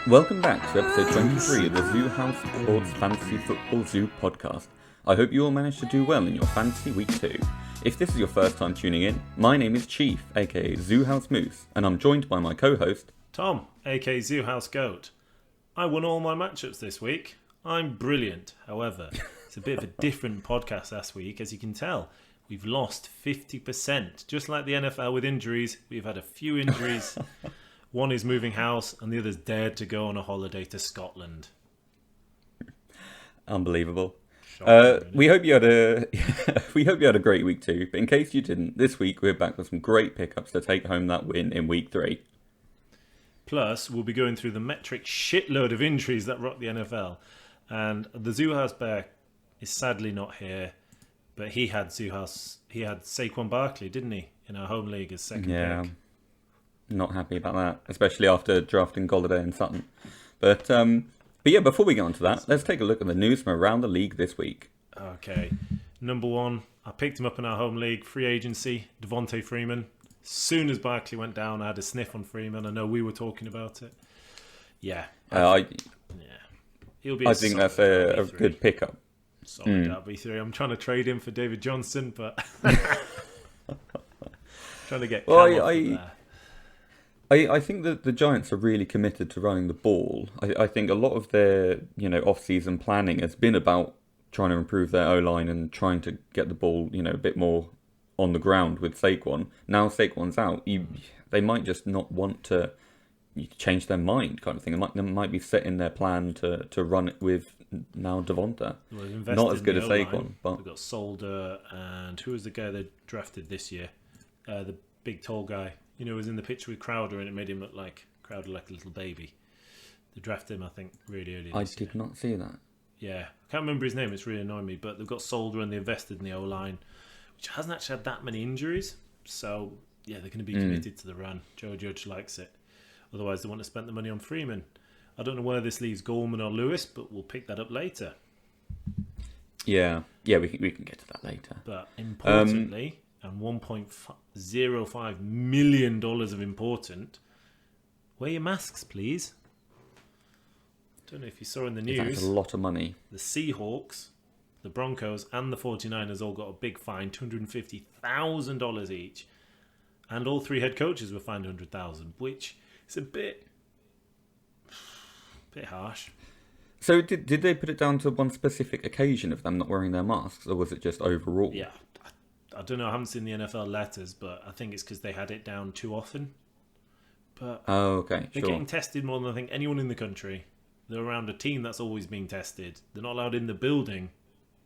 Welcome back to episode 23 of the Zoo House Sports Fantasy Football Zoo podcast. I hope you all managed to do well in your fantasy week 2. If this is your first time tuning in, my name is Chief, aka Zoo House Moose, and I'm joined by my co-host, Tom, aka Zoo House Goat. I won all my matchups this week. I'm brilliant. However, it's a bit of a different podcast last week, as you can tell. We've lost 50%. Just like the NFL with injuries, we've had a few injuries. One is moving house, and the other's dared to go on a holiday to Scotland. Unbelievable. Shocking, we hope you had a great week too. But in case you didn't, this week we're back with some great pickups to take home that win in week 3. Plus, we'll be going through the metric shitload of injuries that rock the NFL. And the Zoo House Bear is sadly not here, but he had Saquon Barkley, didn't he, in our home league as second pick. Not happy about that, especially after drafting Golladay and Sutton. But yeah, before we get on to that, let's take a look at the news from around the league this week. Okay. Number one, I picked him up in our home league, free agency, Devontae Freeman. As soon as Barkley went down, I had a sniff on Freeman. I know we were talking about it. Yeah. He'll be I think that's a good pickup. Solid RB3. I'm trying to trade him for David Johnson, but trying to get Cam off there. I think that the Giants are really committed to running the ball. I think a lot of their off-season planning has been about trying to improve their O-line and trying to get the ball a bit more on the ground with Saquon. Now Saquon's out, they might just not want to change their mind, kind of thing. They might be set in their plan to run it with now Devonta. Well, not as good as Saquon, but they've got Solder and who was the guy they drafted this year? The big tall guy. Was in the picture with Crowder and it made him look like Crowder like a little baby. They drafted him, I think, really early this year. I did not see that. Yeah. I can't remember his name. It's really annoying me. But they've got Solder and they invested in the O-line, which hasn't actually had that many injuries. So, yeah, they're going to be committed to the run. Joe Judge likes it. Otherwise, they want to spend the money on Freeman. I don't know where this leaves Gorman or Lewis, but we'll pick that up later. Yeah, we can get to that later. But importantly... and $1.05 million of important. Wear your masks, please. Don't know if you saw in the news. That's a lot of money. The Seahawks, the Broncos, and the 49ers all got a big fine, $250,000 each. And all 3 head coaches were fined $100,000, which is a bit harsh. So did they put it down to one specific occasion of them not wearing their masks, or was it just overall? Yeah. I don't know, I haven't seen the NFL letters, but I think it's because they had it down too often. But okay, they're getting tested more than I think anyone in the country. They're around a team that's always being tested. They're not allowed in the building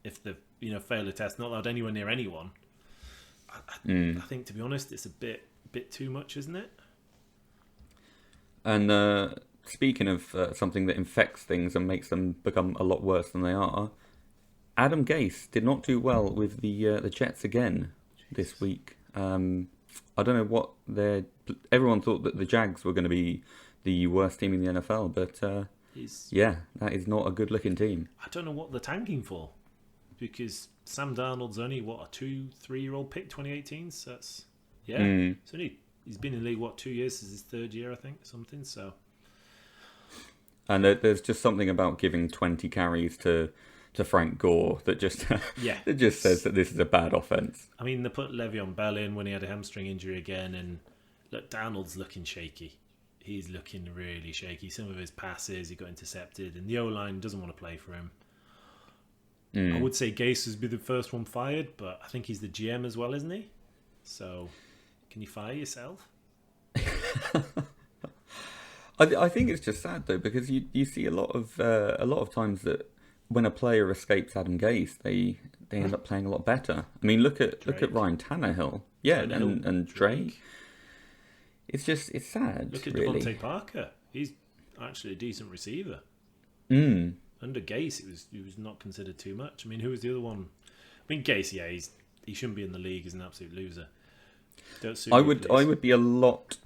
if they fail a test. Not allowed anywhere near anyone. I think, to be honest, it's a bit too much, isn't it? And speaking of something that infects things and makes them become a lot worse than they are, Adam Gase did not do well with the Jets again this week. I don't know what everyone thought that the Jags were going to be the worst team in the NFL, but that is not a good-looking team. I don't know what they're tanking for, because Sam Darnold's only a 2-3-year-old pick, 2018. So that's he's been in the league 2 years. This is his 3rd year, I think, something. So, and there's just something about giving 20 carries to Frank Gore that just it just says that this is a bad offense. I mean, they put Le'Veon Bell in when he had a hamstring injury again, and look, Darnold's looking shaky. He's looking really shaky. Some of his passes, he got intercepted, and the O-line doesn't want to play for him. I would say Gase would be the first one fired, but I think he's the GM as well, isn't he? So, can you fire yourself? I think it's just sad though, because you see a lot of times that when a player escapes Adam Gase, they end up playing a lot better. I mean, look at Ryan Tannehill, and Drake. It's sad. Look at really. Devontae Parker. He's actually a decent receiver. Under Gase, he was not considered too much. I mean, who was the other one? I mean, Gase, he shouldn't be in the league. He's an absolute loser. I would be a lot.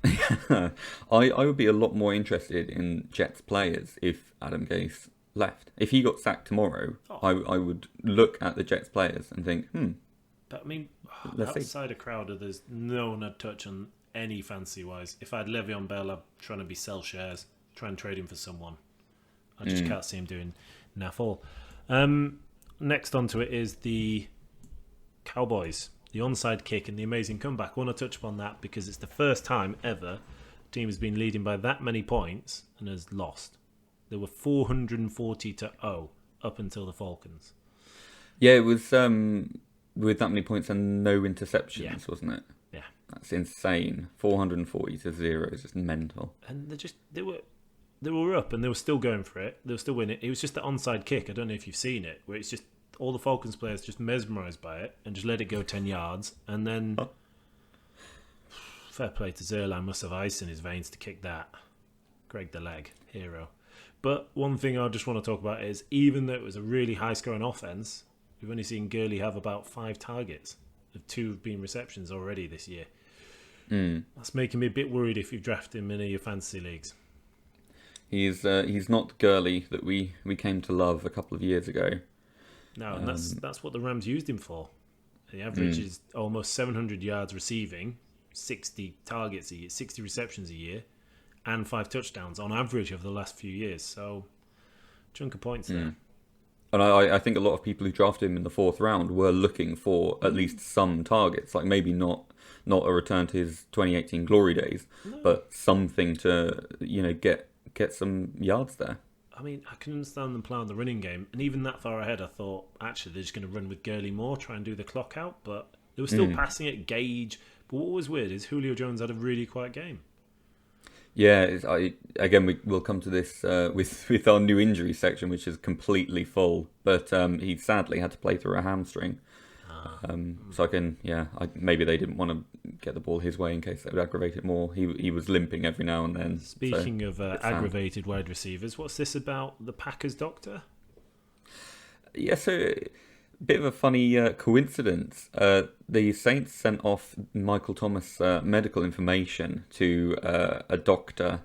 I would be a lot more interested in Jets players if Adam Gase left. If he got sacked tomorrow, I would look at the Jets players and think, But I mean, outside of Crowder, there's no one I'd touch on any fancy wise. If I had Le'Veon Bell, I'm trying to sell shares. try and trade him for someone. I just can't see him doing naff all. Next onto it is the Cowboys, the onside kick and the amazing comeback. I want to touch upon that because it's the first time ever a team has been leading by that many points and has lost. They were 440-0 up until the Falcons. Yeah, it was with that many points and no interceptions, wasn't it? Yeah. That's insane. 440-0 is just mental. And they were up and they were still going for it. They were still winning. It was just the onside kick. I don't know if you've seen it, where it's just all the Falcons players just mesmerised by it and just let it go 10 yards. And then, fair play to Zerline, must have ice in his veins to kick that. Greg the Leg, hero. But one thing I just want to talk about is, even though it was a really high-scoring offense, we've only seen Gurley have about 5 targets, of 2 have been receptions already this year. That's making me a bit worried if you've drafted him in any of your fantasy leagues. He's not Gurley that we came to love a couple of years ago. No, and that's what the Rams used him for. The average is almost 700 yards receiving, 60 targets a year, 60 receptions a year, and 5 touchdowns on average over the last few years. So, chunk of points there. And I think a lot of people who drafted him in the 4th round were looking for at least some targets, like maybe not a return to his 2018 glory days, but something to get some yards there. I mean, I can understand them playing the running game, and even that far ahead, I thought actually they're just going to run with Gurley more, try and do the clock out, but they were still passing it, Gage. But what was weird is Julio Jones had a really quiet game. Yeah, we'll come to this with our new injury section, which is completely full. But he sadly had to play through a hamstring. So maybe they didn't want to get the ball his way in case that would aggravate it more. He was limping every now and then. Speaking of aggravated wide receivers, what's this about the Packers doctor? Yeah, so a bit of a funny coincidence. The Saints sent off Michael Thomas' medical information to a doctor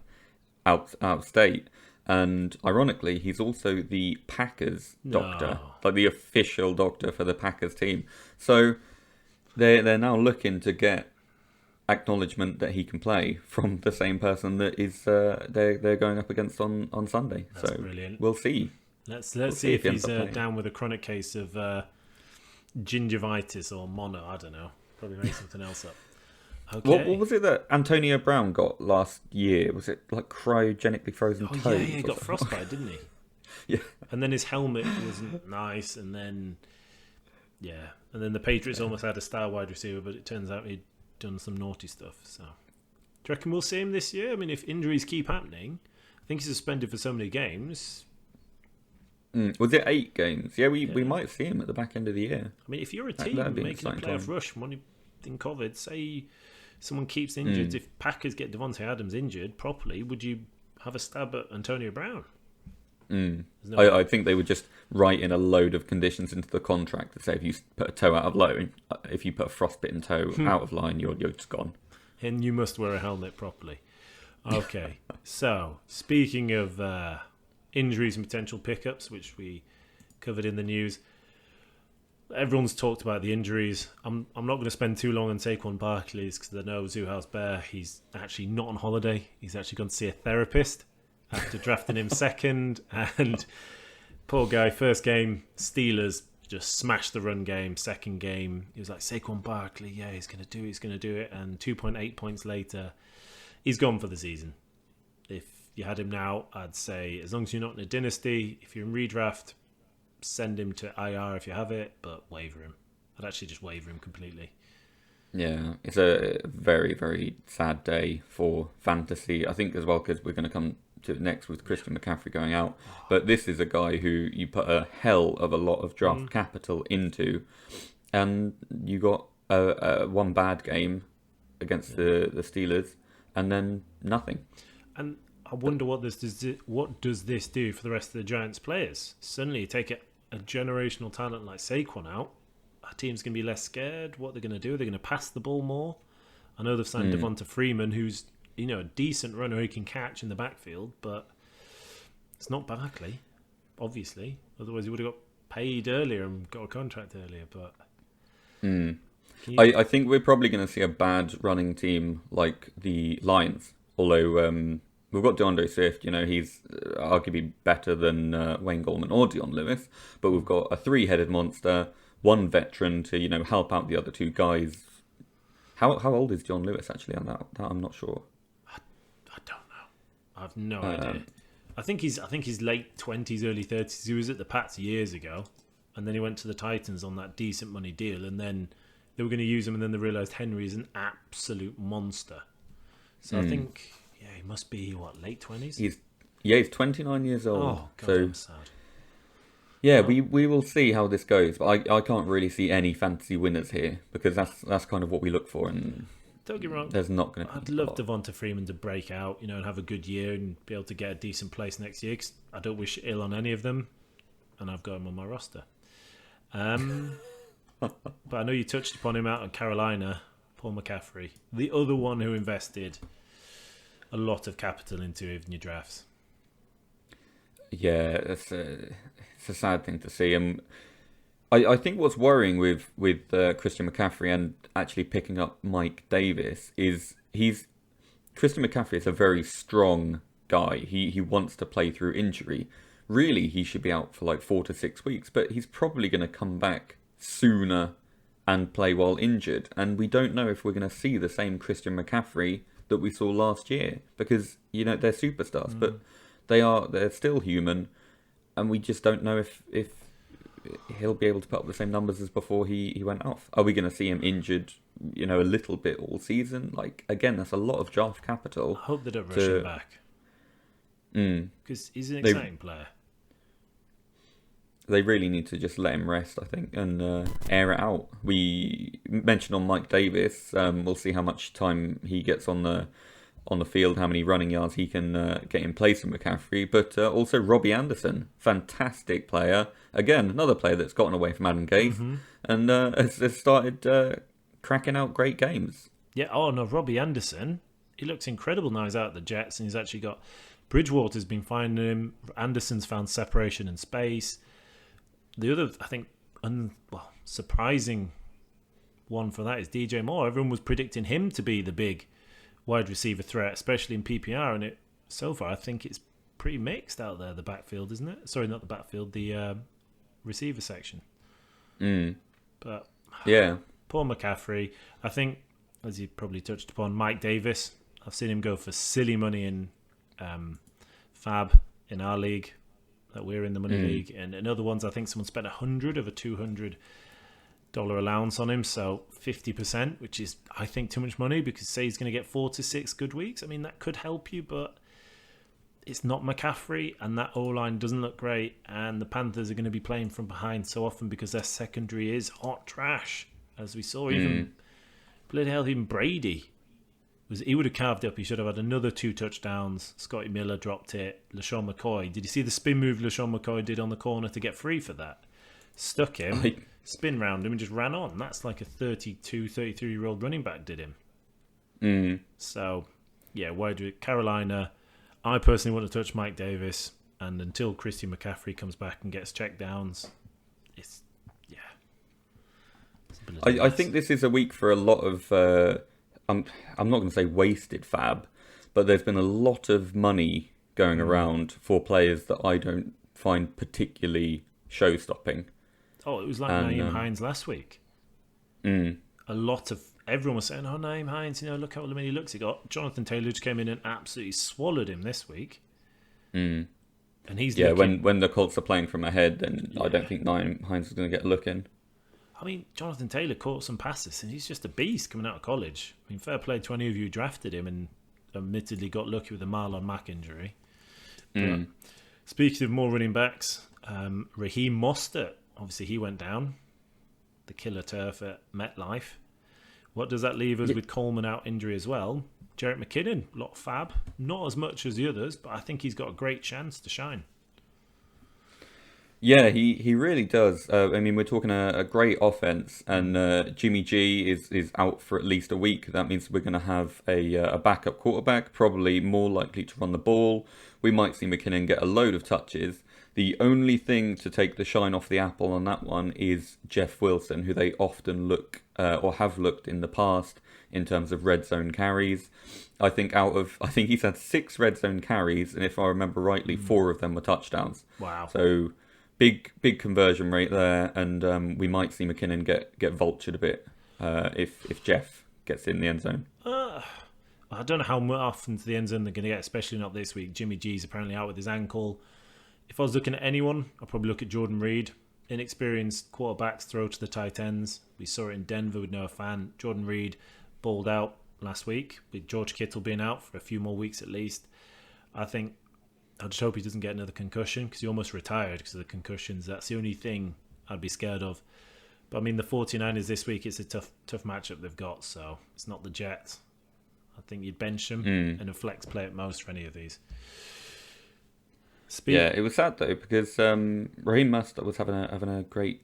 out of state. And ironically, he's also the Packers doctor, like the official doctor for the Packers team. So they're now looking to get acknowledgement that he can play from the same person that is they're going up against on Sunday. That's brilliant. We'll see. Let's see if he's down with a chronic case of gingivitis or mono. I don't know. Probably make something else up. Okay. What was it that Antonio Brown got last year? Was it like cryogenically frozen toes? Yeah, he got frostbite, didn't he? Yeah. And then his helmet wasn't nice, and then the Patriots almost had a star wide receiver, but it turns out he'd done some naughty stuff. So, do you reckon we'll see him this year? I mean, if injuries keep happening, I think he's suspended for so many games. Was it 8 games? Yeah, we might see him at the back end of the year. I mean, if you're a team making a playoff rush from anything COVID, say someone keeps injured, if Packers get Devontae Adams injured properly, would you have a stab at Antonio Brown? I think they would just write in a load of conditions into the contract to say if you put a toe out of line, if you put a frostbitten toe out of line, you're just gone. And you must wear a helmet properly. Okay, so speaking of injuries and potential pickups, which we covered in the news, everyone's talked about the injuries. I'm not going to spend too long on Saquon Barkley's because I know Zoohouse Bear, he's actually not on holiday. He's actually gone to see a therapist after drafting him second. And poor guy, first game, Steelers just smashed the run game. Second game, he was like, Saquon Barkley, yeah, he's going to do it. And 2.8 points later, he's gone for the season. If you had him now, I'd say as long as you're not in a dynasty, if you're in redraft, send him to IR if you have it, but waiver him. I'd actually just waiver him completely. Yeah, it's a very, very sad day for fantasy. I think as well because we're going to come to it next with Christian McCaffrey going out. But this is a guy who you put a hell of a lot of draft capital into, and you got one bad game against the Steelers, and then nothing. And I wonder what does this do for the rest of the Giants players? Suddenly you take a generational talent like Saquon out, our team's going to be less scared. What they're going to do? They're going to pass the ball more. I know they've signed Devonta Freeman, who's a decent runner who can catch in the backfield, but it's not Barkley, obviously. Otherwise, he would have got paid earlier and got a contract earlier. But I think we're probably going to see a bad running team like the Lions. Although we've got DeAndre Swift. He's arguably better than Wayne Gallman or Dion Lewis, but we've got a three-headed monster, one veteran to help out the other two guys. How old is John Lewis actually on that? I'm not sure. I don't know. I have no idea. I think he's late 20s, early 30s. He was at the Pats years ago, and then he went to the Titans on that decent money deal, and then they were going to use him, and then they realised Henry is an absolute monster. So I think, he must be, late 20s? He's 29 years old. Oh, God, so, I'm sad. Yeah, we will see how this goes, but I can't really see any fantasy winners here, because that's kind of what we look for, and don't get me wrong, there's not going to be I'd love Devonta Freeman to break out, and have a good year and be able to get a decent place next year, 'cause I don't wish ill on any of them, and I've got him on my roster. But I know you touched upon him out in Carolina, Paul McCaffrey, the other one who invested a lot of capital into even your drafts. Yeah, it's a sad thing to see. I think what's worrying with Christian McCaffrey and actually picking up Mike Davis is Christian McCaffrey is a very strong guy. He wants to play through injury. Really, he should be out for like 4 to 6 weeks, but he's probably going to come back sooner and play while injured. And we don't know if we're going to see the same Christian McCaffrey that we saw last year, because they're superstars, but they're still human, and we just don't know if he'll be able to put up the same numbers as before he went off. Are we going to see him injured, a little bit all season? Like, again, that's a lot of draft capital. I hope they don't rush him back, because he's an exciting player. They really need to just let him rest, I think, and air it out. We mentioned on Mike Davis. We'll see how much time he gets on the field, how many running yards he can get in place of McCaffrey. But also Robbie Anderson, fantastic player. Again, another player that's gotten away from Adam Gase and has started cracking out great games. Yeah, Robbie Anderson, he looks incredible now. He's out at the Jets, and he's actually got... Bridgewater's been finding him. Anderson's found separation and space. The other, I think, surprising one for that is DJ Moore. Everyone was predicting him to be the big wide receiver threat, especially in PPR, and so far I think it's pretty mixed out there, the backfield, isn't it? Sorry, not the backfield, the receiver section. But yeah, Paul McCaffrey, I think, as you probably touched upon, Mike Davis, I've seen him go for silly money in Fab in our league, that we're in the money league, and in other ones I think someone spent $100 of a $200 allowance on him, so 50%, which is, I think, too much money, because say he's going to get 4 to 6 good weeks. I mean, that could help you, but it's not McCaffrey, and that O-line doesn't look great, and the Panthers are going to be playing from behind so often because their secondary is hot trash, as we saw. Even bloody hell, even Brady he would have carved up. He should have had another 2 touchdowns. Scotty Miller dropped it. LaShawn McCoy, did you see the spin move LaShawn McCoy did on the corner to get free for that? Stuck him, spin round him, and just ran on. That's like a 33-year-old running back did him. So, yeah, Carolina, I personally want to touch Mike Davis, and until Christian McCaffrey comes back and gets check downs, it's I think this is a week for a lot of... I'm not going to say wasted fab, but there's been a lot of money going around for players that I don't find particularly show-stopping. Oh, it was like Naeem Hines last week. A lot of... Everyone was saying, Naeem Hines, look how many looks he got. Jonathan Taylor just came in and absolutely swallowed him this week. And he's when the Colts are playing from ahead, then I don't think Naeem Hines is going to get a look in. I mean, Jonathan Taylor caught some passes, and he's just a beast coming out of college. I mean, fair play to any of you who drafted him and admittedly got lucky with the Marlon Mack injury. But speaking of more running backs, Raheem Mostert, obviously he went down, the killer turf at MetLife. What does that leave us with Coleman out injury as well? Jerick McKinnon, a lot of fab. Not as much as the others, but I think he's got a great chance to shine. Yeah, he really does. I mean, we're talking a great offense, and Jimmy G is out for at least a week. That means we're going to have a backup quarterback, probably more likely to run the ball. We might see McKinnon get a load of touches. The only thing to take the shine off the apple on that one is Jeff Wilson, who they often look or have looked in the past. in terms of red zone carries. I think he's had 6 red zone carries, and if I remember rightly, 4 of them were touchdowns. Wow. So big conversion rate there, and we might see McKinnon get vultured a bit if Jeff gets in the end zone. I don't know how often to the end zone they're going to get, especially not this week. Jimmy G's apparently out with his ankle. If I was looking at anyone, I'd probably look at Jordan Reed. Inexperienced quarterbacks throw to the tight ends. We saw it in Denver with Noah Fant. Jordan Reed balled out last week with George Kittle being out for a few more weeks at least. I just hope he doesn't get another concussion, because he almost retired because of the concussions. That's the only thing I'd be scared of. But I mean, the 49ers this week, it's a tough matchup they've got, so it's not the Jets. I think you'd bench them and a flex play at most for any of these. Yeah, it was sad though, because Raheem Mostert was having a great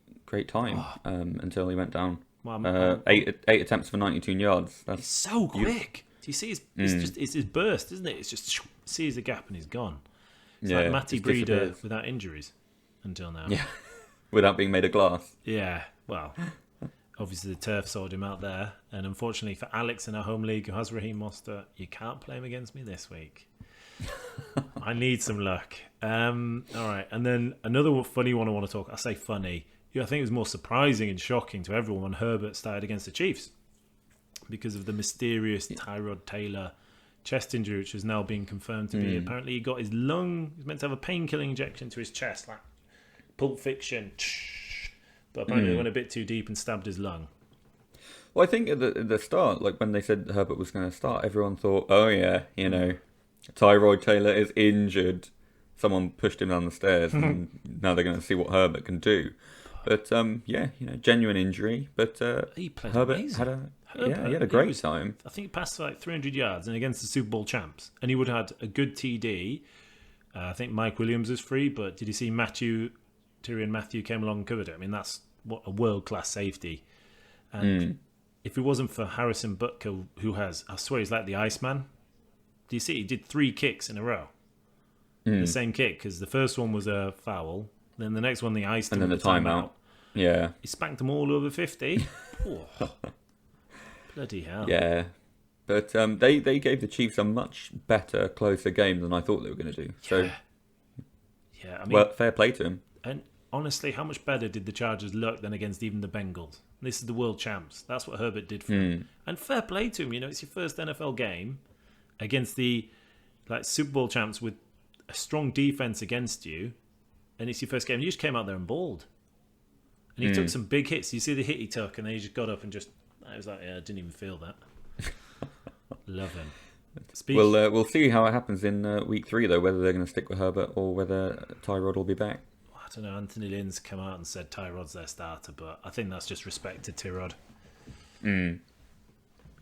time until he went down. Well, 8 attempts for 92 yards. That's it's so quick. Do you see it's his burst, isn't it? It's just sees the gap and he's gone. It's like Matty Breeder without injuries until now. Yeah, without being made of glass. Yeah, well, obviously the turf sorted him out there, and unfortunately for Alex in our home league who has Raheem Mostert, you can't play him against me this week. I need some luck. All right, and then another funny one I want to talk. I say funny. I think it was more surprising and shocking to everyone when Herbert started against the Chiefs because of the mysterious Tyrod Taylor chest injury, which has now been confirmed to be. Apparently, he got his lung. He was meant to have a painkilling injection to his chest, like Pulp Fiction. But apparently, it went a bit too deep and stabbed his lung. Well, I think at the start, like when they said Herbert was going to start, everyone thought, oh yeah, Tyrod Taylor is injured. Someone pushed him down the stairs, and now they're going to see what Herbert can do. But genuine injury. But he played Herbert amazing. he had a great time. I think he passed for like 300 yards and against the Super Bowl champs, and he would have had a good TD. I think Mike Williams is free, but did you see Tyrion Matthew came along and covered it? I mean, that's what a world class safety. And if it wasn't for Harrison Butker, I swear he's like the Iceman. Do you see? He did 3 kicks in a row. The same kick, because the first one was a foul, then the next one they iced him, and then the timeout. Yeah, he spanked them all over 50. Bloody hell! Yeah, but they gave the Chiefs a much better, closer game than I thought they were going to do. So yeah, I mean, fair play to him. And honestly, how much better did the Chargers look than against even the Bengals? This is the world champs. That's what Herbert did for him. And fair play to him. It's your first NFL game against the Super Bowl champs with a strong defense against you, and it's your first game. You just came out there and balled, and he took some big hits. You see the hit he took, and then he just got up and I was like, I didn't even feel that. Love him. We'll see how it happens in week 3 though, whether they're going to stick with Herbert or whether Tyrod will be back. I don't know. Anthony Lynn's come out and said Tyrod's their starter, but I think that's just respect to Tyrod. You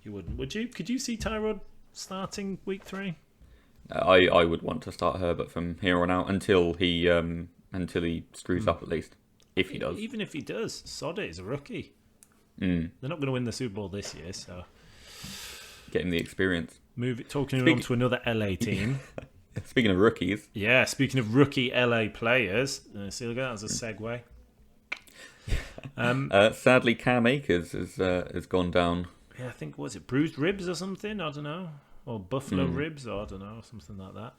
wouldn't, would you? Could you see Tyrod starting week 3? I would want to start Herbert from here on out until he screws up, at least, if he does. Even if he does, sod it, he's a rookie. They're not going to win the Super Bowl this year, so get him the experience. Talking on to another LA team. Speaking of rookies, speaking of rookie LA players, see, look at that as a segue. Sadly, Cam Akers has gone down. Yeah, I think was it bruised ribs or something? I don't know. Or buffalo ribs, or I don't know, something like that.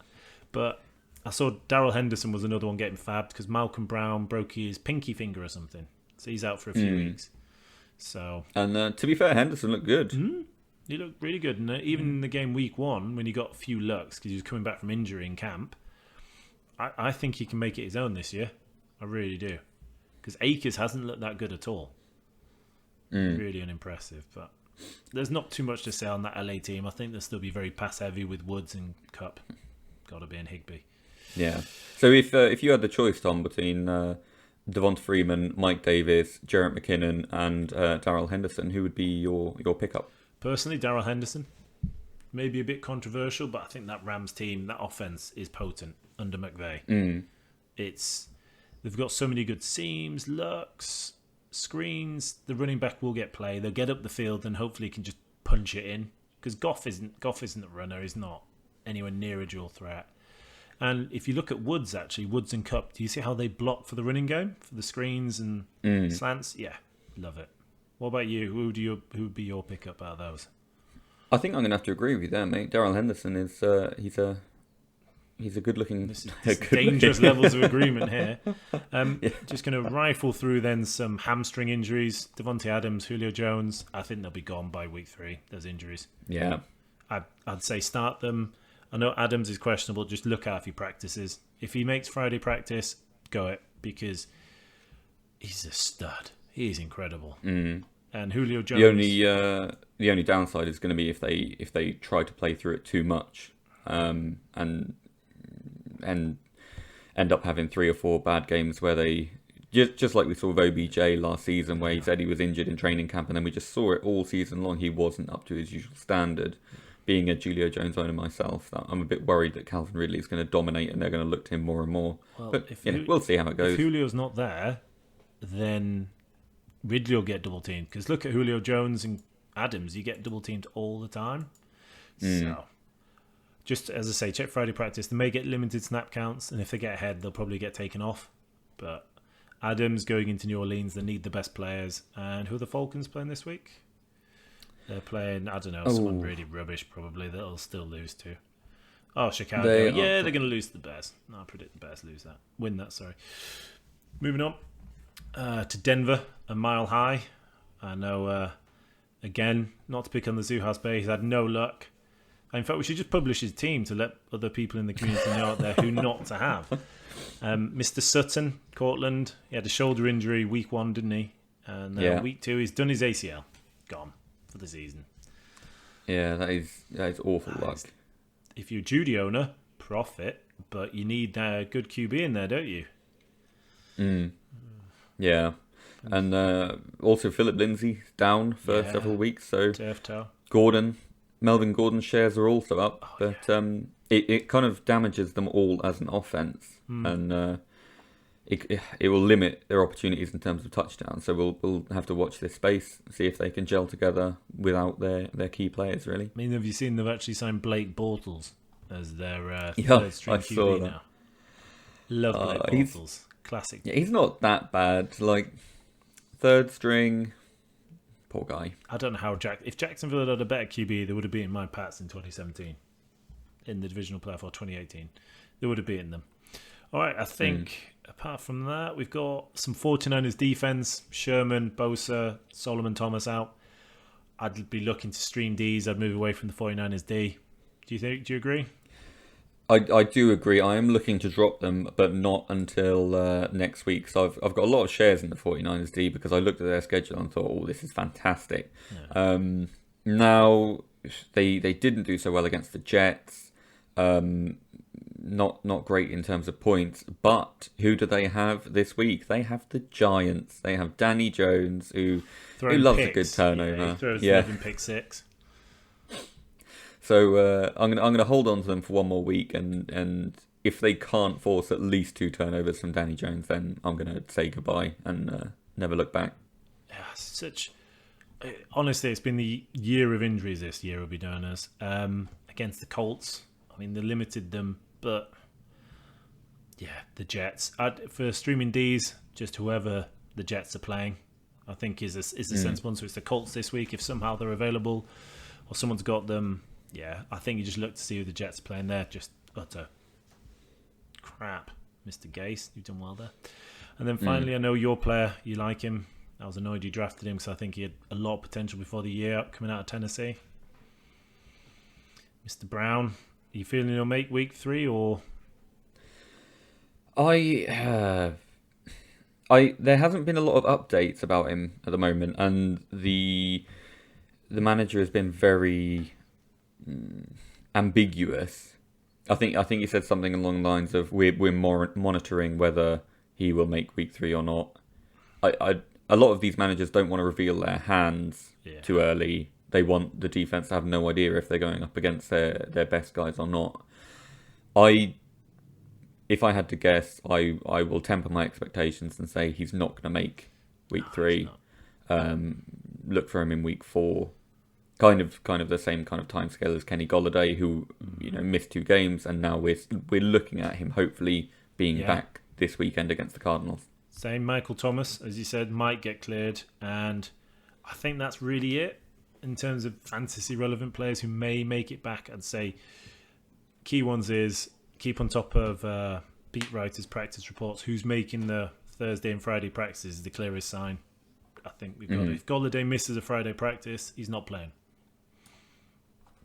But I saw Darrell Henderson was another one getting fabbed because Malcolm Brown broke his pinky finger or something. So he's out for a few weeks. And to be fair, Henderson looked good. He looked really good. And even in the game week 1, when he got a few looks because he was coming back from injury in camp, I think he can make it his own this year. I really do. Because Akers hasn't looked that good at all. Really unimpressive, but there's not too much to say on that LA team. I think they'll still be very pass heavy with Woods and Cup. Got to be in Higbee. Yeah. So if you had the choice, Tom, between Devonta Freeman, Mike Davis, Jarrett McKinnon, and Darrell Henderson, who would be your pickup? Personally, Darrell Henderson. Maybe a bit controversial, but I think that Rams team, that offense is potent under McVay. They've got so many good seams, looks, screens. The running back will get play. They'll get up the field and hopefully can just punch it in. Because Goff isn't a runner. He's not anywhere near a dual threat. And if you look at Woods and Cup, do you see how they block for the running game, for the screens and slants? Yeah, love it. What about you? Who would be your pickup out of those? I think I'm going to have to agree with you there, mate. Daryl Henderson is he's a good looking, This dangerous looking. levels of agreement here. Yeah. Just going to rifle through then some hamstring injuries. Devontae Adams, Julio Jones. I think they'll be gone by week 3. Those injuries. Yeah. I'd say start them. I know Adams is questionable. Just look out if he practices. If he makes Friday practice, go it, because he's a stud. He is incredible. Mm. And Julio Jones. The only downside is going to be if they try to play through it too much, and end up having 3 or 4 bad games where they just like we saw with OBJ last season, where he said he was injured in training camp, and then we just saw it all season long. He wasn't up to his usual standard. Being a Julio Jones owner myself, I'm a bit worried that Calvin Ridley is going to dominate and they're going to look to him more and more. Well, but we'll see how it goes. If Julio's not there, then Ridley will get double teamed. Because look at Julio Jones and Adams, you get double teamed all the time. So, just as I say, check Friday practice. They may get limited snap counts, and if they get ahead, they'll probably get taken off. But Adams going into New Orleans, they need the best players. And who are the Falcons playing this week? They're playing, I don't know, someone really rubbish probably that they'll still lose to. Oh, Chicago. They're going to lose to the Bears. No, I predict the Bears lose that. Win that, sorry. Moving on to Denver, a mile high. I know, again, not to pick on the Zoo House Bay, he's had no luck. In fact, we should just publish his team to let other people in the community know out there who not to have. Mr. Sutton, Cortland, he had a shoulder injury week 1, didn't he? And week 2, he's done his ACL. Gone for the season. Yeah, that is awful luck. If you're a Judy owner, profit, but you need a good QB in there, don't you? Yeah. And also Philip Lindsay down for several weeks. So Melvin Gordon's shares are also up. But it kind of damages them all as an offense. And it will limit their opportunities in terms of touchdowns. So we'll have to watch this space, see if they can gel together without their key players, really. I mean, have you seen they've actually signed Blake Bortles as their third string QB now? Love Blake Bortles. Classic. Yeah, he's not that bad. Like, third string, poor guy. I don't know how if Jacksonville had a better QB, they would have beaten my Pats in 2017 in the divisional playoff, or 2018. They would have beaten them. All right, I think apart from that, we've got some 49ers defense. Sherman, Bosa, Solomon Thomas out. I'd be looking to stream Ds. I'd move away from the 49ers D. Do you agree? I do agree. I am looking to drop them, but not until next week. So I've got a lot of shares in the 49ers D because I looked at their schedule and thought, oh, this is fantastic. Yeah. Now, they didn't do so well against the Jets. Not great in terms of points, but who do they have this week? They have the Giants. They have Danny Jones, who loves a good turnover. Yeah, he throws 11 pick 6. So I'm gonna hold on to them for one more week, and if they can't force at least 2 turnovers from Danny Jones, then I'm gonna say goodbye and never look back. Yeah, honestly, it's been the year of injuries this year. Will be known as against the Colts. I mean, they limited them, but yeah, the Jets. For streaming Ds, just whoever the Jets are playing, I think is a sensible one. So it's the Colts this week if somehow they're available or someone's got them. Yeah, I think you just look to see who the Jets are playing there. Just utter crap, Mr. Gase. You've done well there. And then finally, I know your player. You like him. I was annoyed you drafted him because I think he had a lot of potential before the year coming out of Tennessee. Mr. Brown, are you feeling he'll make week 3 or? There hasn't been a lot of updates about him at the moment, and the manager has been very ambiguous. I think he said something along the lines of we're more monitoring whether he will make week 3 or not. A lot of these managers don't want to reveal their hands too early. They want the defense to have no idea if they're going up against their best guys or not. If I had to guess, I will temper my expectations and say he's not going to make week 3. Look for him in week 4. Kind of the same kind of timescale as Kenny Golladay, who missed 2 games, and now we're looking at him hopefully being back this weekend against the Cardinals. Same Michael Thomas, as you said, might get cleared, and I think that's really it in terms of fantasy relevant players who may make it back, I'd say key ones is keep on top of beat writers' practice reports. Who's making the Thursday and Friday practices is the clearest sign. I think we've got it. If Golladay misses a Friday practice, he's not playing.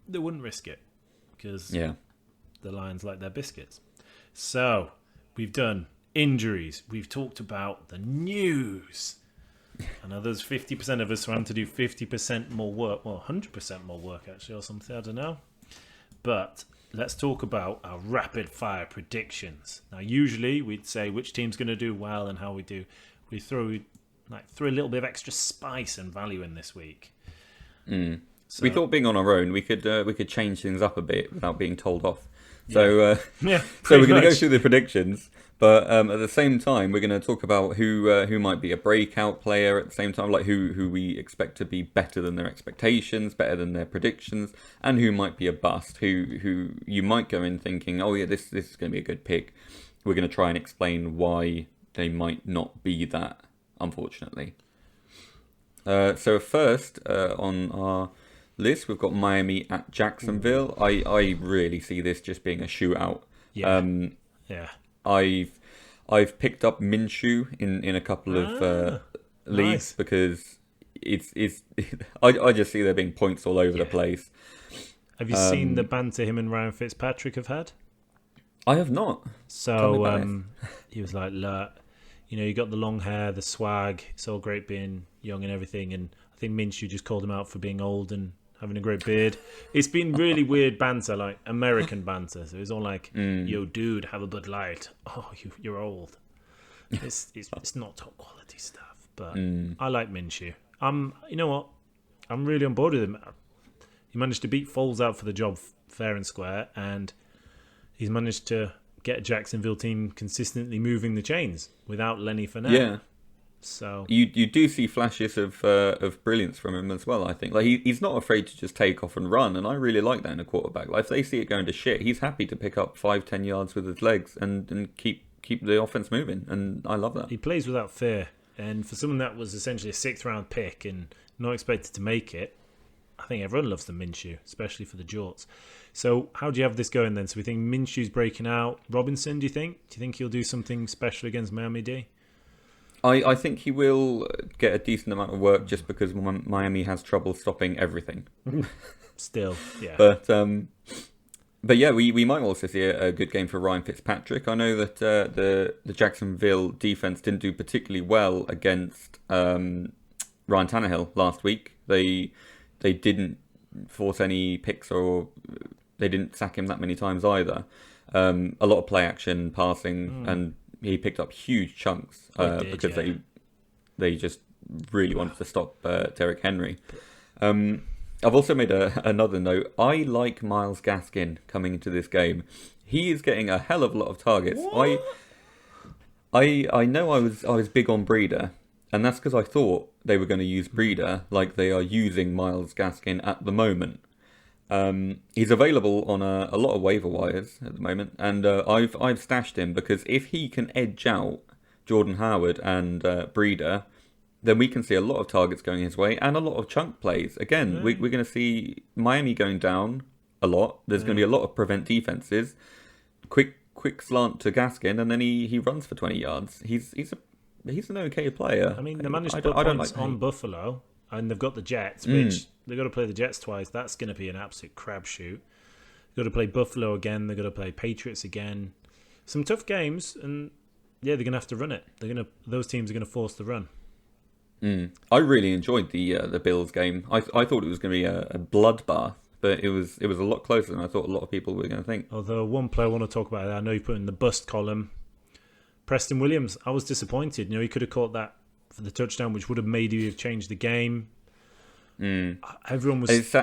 They wouldn't risk it because the Lions like their biscuits. So we've done injuries. We've talked about the news. I know there's 50% of us wanting to do 50% more work. Well, 100% more work, actually, or something. I don't know. But let's talk about our rapid fire predictions. Now, usually we'd say which team's going to do well and how we do. We throw a little bit of extra spice and value in this week. So, we thought being on our own, we could change things up a bit without being told off. So so we're going to go through the predictions, but at the same time, we're going to talk about who might be a breakout player at the same time, like who we expect to be better than their expectations, better than their predictions, and who might be a bust, who you might go in thinking, oh yeah, this is going to be a good pick. We're going to try and explain why they might not be that, unfortunately. So first on our list, we've got Miami at Jacksonville. I really see this just being a shootout. I've picked up Minshew in a couple of leagues because it's I just see there being points all over the place. Have you seen the banter him and Ryan Fitzpatrick have had? I have not. So he was like, look, you got the long hair, the swag. It's all great being young and everything. And I think Minshew just called him out for being old and having a great beard. It's been really weird banter, like American banter. So it's all like, yo, dude, have a Bud Light. Oh, you're old. It's not top quality stuff. But I like Minshew. You know what? I'm really on board with him. He managed to beat Foles out for the job fair and square. And he's managed to get a Jacksonville team consistently moving the chains without Lenny Fournette. Yeah. So you do see flashes of brilliance from him as well. I think like he's not afraid to just take off and run, and I really like that in a quarterback. Like if they see it going to shit, he's happy to pick up 5-10 yards with his legs and keep the offense moving, and I love that. He plays without fear, and for someone that was essentially a 6th round pick and not expected to make it, I think everyone loves the Minshew, especially for the jorts. So how do you have this going then? So we think Minshew's breaking out. Robinson, do you think he'll do something special against Miami D? I think he will get a decent amount of work just because Miami has trouble stopping everything. Still, yeah. But yeah, we might also see a good game for Ryan Fitzpatrick. I know that the Jacksonville defense didn't do particularly well against Ryan Tannehill last week. They didn't force any picks or they didn't sack him that many times either. A lot of play action, passing, and he picked up huge chunks because they just really wanted to stop Derrick Henry. I've also made another note. I like Myles Gaskin coming into this game. He is getting a hell of a lot of targets. What? I know I was big on Breeder, and that's because I thought they were going to use Breeder like they are using Myles Gaskin at the moment. He's available on a lot of waiver wires at the moment, and I've stashed him because if he can edge out Jordan Howard and Breeder, then we can see a lot of targets going his way and a lot of chunk plays. Again, we're going to see Miami going down a lot. There's going to be a lot of prevent defenses. Quick slant to Gaskin, and then he runs for 20 yards. He's an okay player. I mean, they managed to put points on Buffalo, and they've got the Jets, which they've got to play the Jets twice. That's going to be an absolute crapshoot. They've got to play Buffalo again. They've got to play Patriots again. Some tough games, and yeah, they're going to have to run it. Those teams are going to force the run. I really enjoyed the Bills game. I thought it was going to be a bloodbath, but it was a lot closer than I thought a lot of people were going to think. Although one player I want to talk about, I know you put in the bust column, Preston Williams. I was disappointed. He could have caught that for the touchdown, which would have maybe have changed the game. Everyone was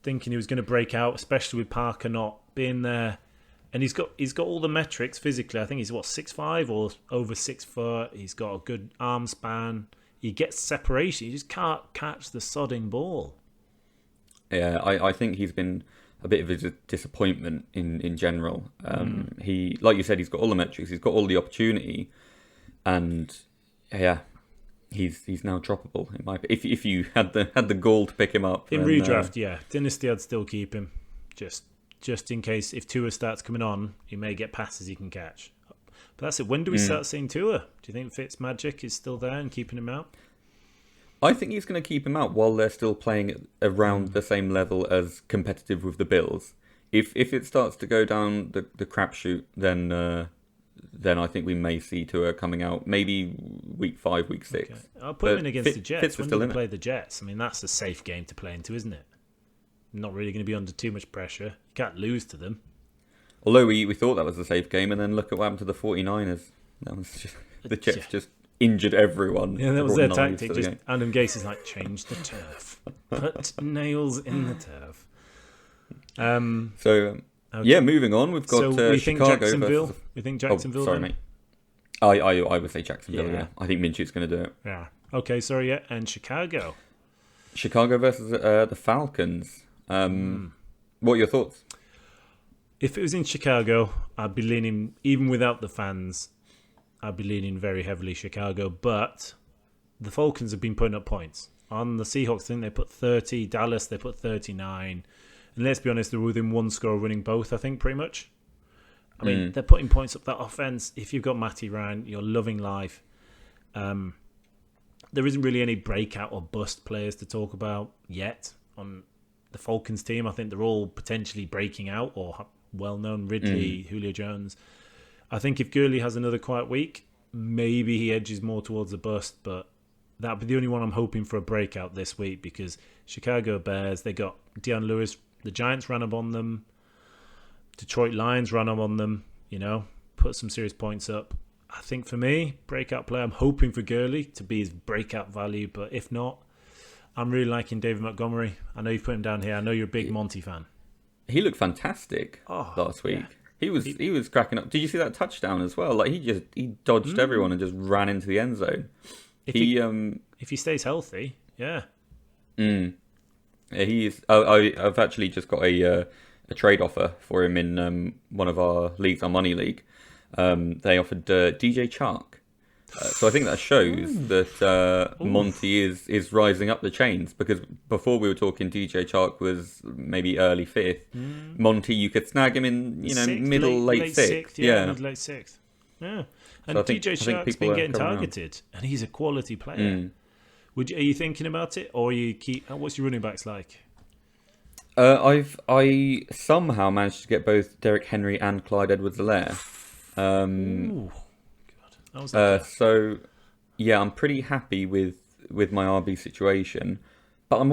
thinking he was going to break out, especially with Parker not being there. And he's got all the metrics physically. I think he's 6'5" or over 6 foot. He's got a good arm span. He gets separation. He just can't catch the sodding ball. Yeah, I think he's been a bit of a disappointment in general. He, like you said, he's got all the metrics. He's got all the opportunity, and yeah, he's now droppable in my. If you had the gall to pick him up in then, redraft, yeah, Dynasty, I'd still keep him, just in case if Tua starts coming on, he may get passes he can catch. But that's it. When do we start seeing Tua? Do you think Fitzmagic is still there and keeping him out? I think he's going to keep him out while they're still playing around the same level as competitive with the Bills. If it starts to go down the crapshoot, then I think we may see Tua coming out maybe week 5, week 6. Okay. I'll put him in against the Jets. When do they play it. the Jets? I mean, that's a safe game to play into, isn't it? Not really going to be under too much pressure. You can't lose to them. Although we thought that was a safe game, and then look at what happened to the 49ers. That was just, the Jets just injured everyone. Yeah, that was their tactic. Just Adam Gase is like, change the turf. Put nails in the turf. Okay. Yeah, moving on. We've got so we Chicago think Jacksonville. versus... We think Jacksonville. Oh, sorry, mate. I would say Jacksonville. Yeah, I think Minshew's going to do it. Yeah. Okay. Sorry. Yeah, and Chicago. Chicago versus the Falcons. What are your thoughts? If it was in Chicago, I'd be leaning, even without the fans, I'd be leaning very heavily Chicago. But the Falcons have been putting up points. On the Seahawks, I think they put 30. Dallas, they put 39. And let's be honest, they're within one score of winning both, I think, pretty much. I mean, they're putting points up. That offense, if you've got Matty Ryan, you're loving life. There isn't really any breakout or bust players to talk about yet on the Falcons team. I think they're all potentially breaking out or well-known. Ridley, Julio Jones. I think if Gurley has another quiet week, maybe he edges more towards the bust, but that'd be the only one I'm hoping for a breakout this week because Chicago Bears, they got Deion Lewis. The Giants ran up on them. Detroit Lions ran up on them, put some serious points up. I think for me, breakout player, I'm hoping for Gurley to be his breakout value, but if not, I'm really liking David Montgomery. I know you've put him down here. I know you're a big Monty fan. He looked fantastic last week. Yeah. He was cracking up. Did you see that touchdown as well? Like he dodged everyone and just ran into the end zone. If he stays healthy, yeah. He's. I've actually just got a trade offer for him in one of our leagues, our money league. They offered DJ Chark. So I think that shows that Monty is rising up the chains because before we were talking DJ Chark was maybe early 5th. Monty, you could snag him in late 6th. Yeah, mid-late 6th. Yeah. And so DJ Chark's been getting targeted and he's a quality player. Are you thinking about it or what's your running backs like? I somehow managed to get both Derrick Henry and Clyde Edwards-Helaire. So yeah, I'm pretty happy with my RB situation, but I'm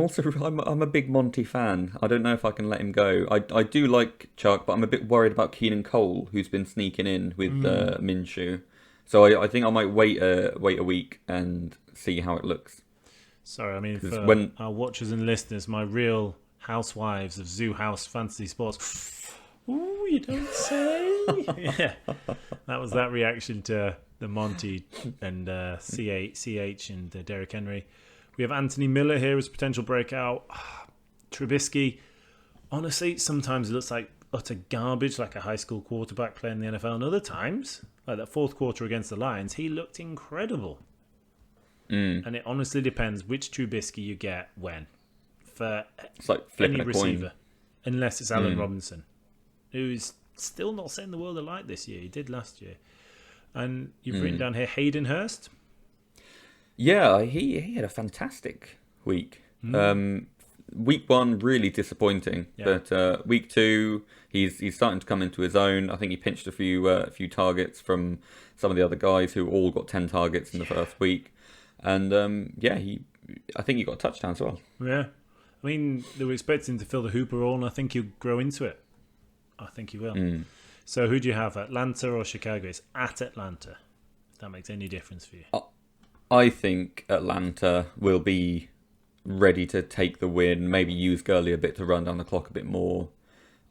a big Monty fan. I don't know if I can let him go. I do like Chuck, but I'm a bit worried about Keenan Cole, who's been sneaking in with Minshew. So I think I might wait a week and see how it looks. Sorry, I mean for our watchers and listeners, my real housewives of Zoo House Fantasy Sports. Ooh, you don't say. Yeah, that was that reaction to the Monty and CH and Derrick Henry. We have Anthony Miller here as a potential breakout. Trubisky, honestly, sometimes it looks like utter garbage, like a high school quarterback playing the NFL. And other times, like that fourth quarter against the Lions, he looked incredible. And it honestly depends which Trubisky you get when. For it's like any receiver, unless it's Allen Robinson, who's still not setting the world alight this year. He did last year. And you've written down here Hayden Hurst. Yeah, he had a fantastic week. Week 1 really disappointing, but week 2 he's starting to come into his own. I think he pinched a few targets from some of the other guys who all got 10 targets in the first week, and I think he got a touchdown as well. Yeah, I mean they were expecting him to fill the Hooper role, and I think he'll grow into it. I think he will. So who do you have, Atlanta or Chicago? It's at Atlanta, if that makes any difference for you. I think Atlanta will be ready to take the win, maybe use Gurley a bit to run down the clock a bit more.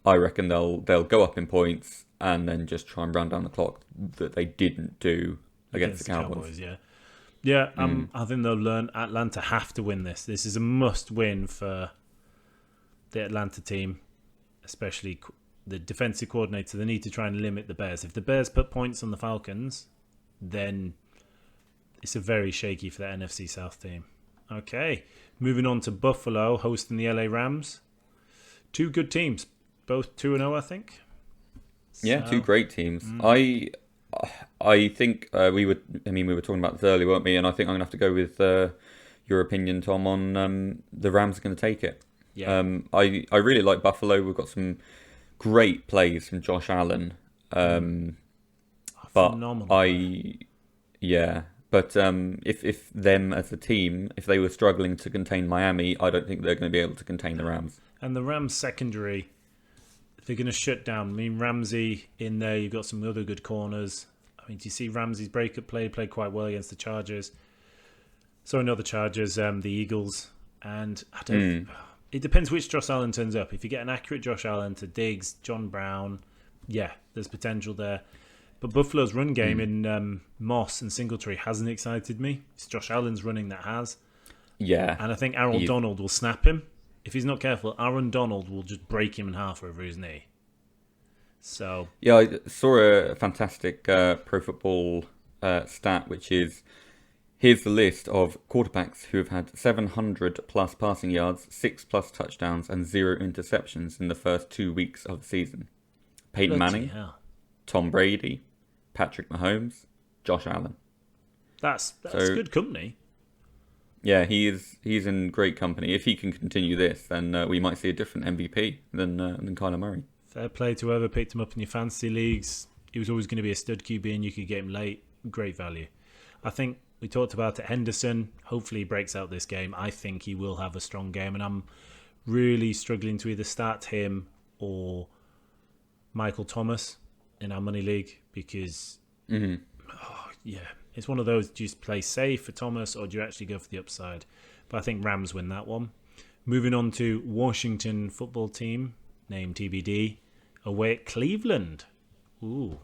I reckon they'll go up in points and then just try and run down the clock that they didn't do against the Cowboys. I think they'll learn. Atlanta have to win this. This is a must-win for the Atlanta team, especially the defensive coordinator. They need to try and limit the Bears. If the Bears put points on the Falcons, then it's a very shaky for the NFC South team. Okay, moving on to Buffalo hosting the LA Rams. Two good teams, both 2-0, I think. Yeah, two great teams. I think we were talking about this earlier, weren't we? And I think I'm gonna have to go with your opinion, Tom, on the Rams are going to take it. Yeah. I really like Buffalo. We've got some great plays from Josh Allen. But phenomenal. But if them as a team, if they were struggling to contain Miami, I don't think they're going to be able to contain the Rams. And the Rams secondary, they're going to shut down. I mean, Ramsey in there, you've got some other good corners. I mean, do you see Ramsey's breakup play? Played quite well against the Chargers. Sorry, not the Chargers, the Eagles. And I don't. It depends which Josh Allen turns up. If you get an accurate Josh Allen to Diggs, John Brown, yeah, there's potential there. But Buffalo's run game in Moss and Singletary hasn't excited me. It's Josh Allen's running that has. Yeah. And I think Aaron Donald will snap him. If he's not careful, Aaron Donald will just break him in half over his knee. So yeah, I saw a fantastic Pro Football stat, which is, here's the list of quarterbacks who have had 700 plus passing yards, 6 plus touchdowns, and 0 interceptions in the first 2 weeks of the season. Peyton Manning, Tom Brady, Patrick Mahomes, Josh Allen. That's good company. Yeah, he's in great company. If he can continue this, then we might see a different MVP than Kyler Murray. Fair play to whoever picked him up in your fantasy leagues. He was always going to be a stud QB, and you could get him late. Great value. I think we talked about it. Henderson, hopefully he breaks out this game. I think he will have a strong game, and I'm really struggling to either start him or Michael Thomas in our money league because, it's one of those. Do you play safe for Thomas or do you actually go for the upside? But I think Rams win that one. Moving on to Washington football team, named TBD, away at Cleveland. Ooh.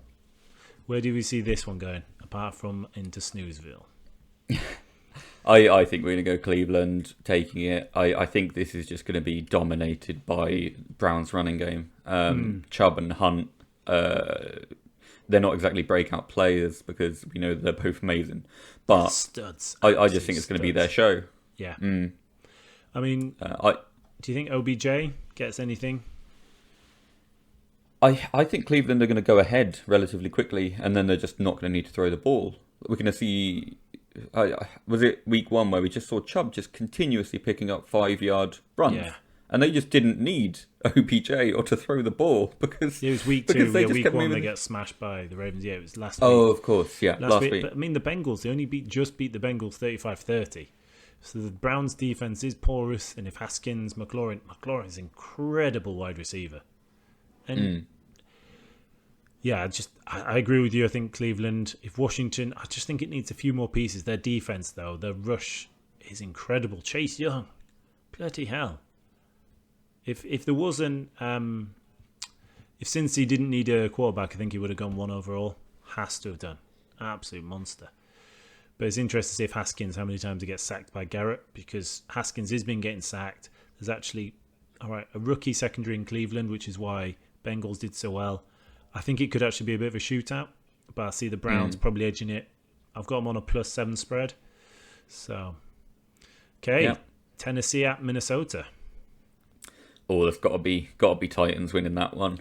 Where do we see this one going, apart from into Snoozeville? I think we're going to go Cleveland taking it. I think this is just going to be dominated by Brown's running game. Chubb and Hunt, they're not exactly breakout players because we know they're both amazing. But studs. I just think it's going to be their show. Yeah. I mean, do you think OBJ gets anything? I think Cleveland are going to go ahead relatively quickly, and then they're just not going to need to throw the ball. We're going to see... was it week 1 where we just saw Chubb just continuously picking up 5-yard runs? Yeah. And they just didn't need OBJ or to throw the ball because it was week 2. Week 1 they get smashed by the Ravens. Yeah, it was last week. Oh, of course, yeah, last week. But I mean, the Bengals, they only beat the Bengals 35-30. So the Browns' defense is porous, and if McLaurin's incredible wide receiver, and yeah, I agree with you. I think Cleveland. If Washington, I just think it needs a few more pieces. Their defense, though, their rush is incredible. Chase Young, bloody hell. If there wasn't, if Cincy didn't need a quarterback, I think he would have gone 1 overall. Has to have done. Absolute monster. But it's interesting to see if Haskins, how many times he gets sacked by Garrett, because Haskins has been getting sacked. There's actually, a rookie secondary in Cleveland, which is why Bengals did so well. I think it could actually be a bit of a shootout, but I see the Browns probably edging it. I've got them on a +7 spread. So, okay, yeah. Tennessee at Minnesota. Oh, there's got to be Titans winning that one.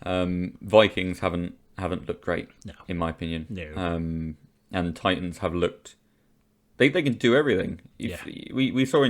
Vikings haven't looked great, in my opinion. No. And Titans have looked. They can do everything. We saw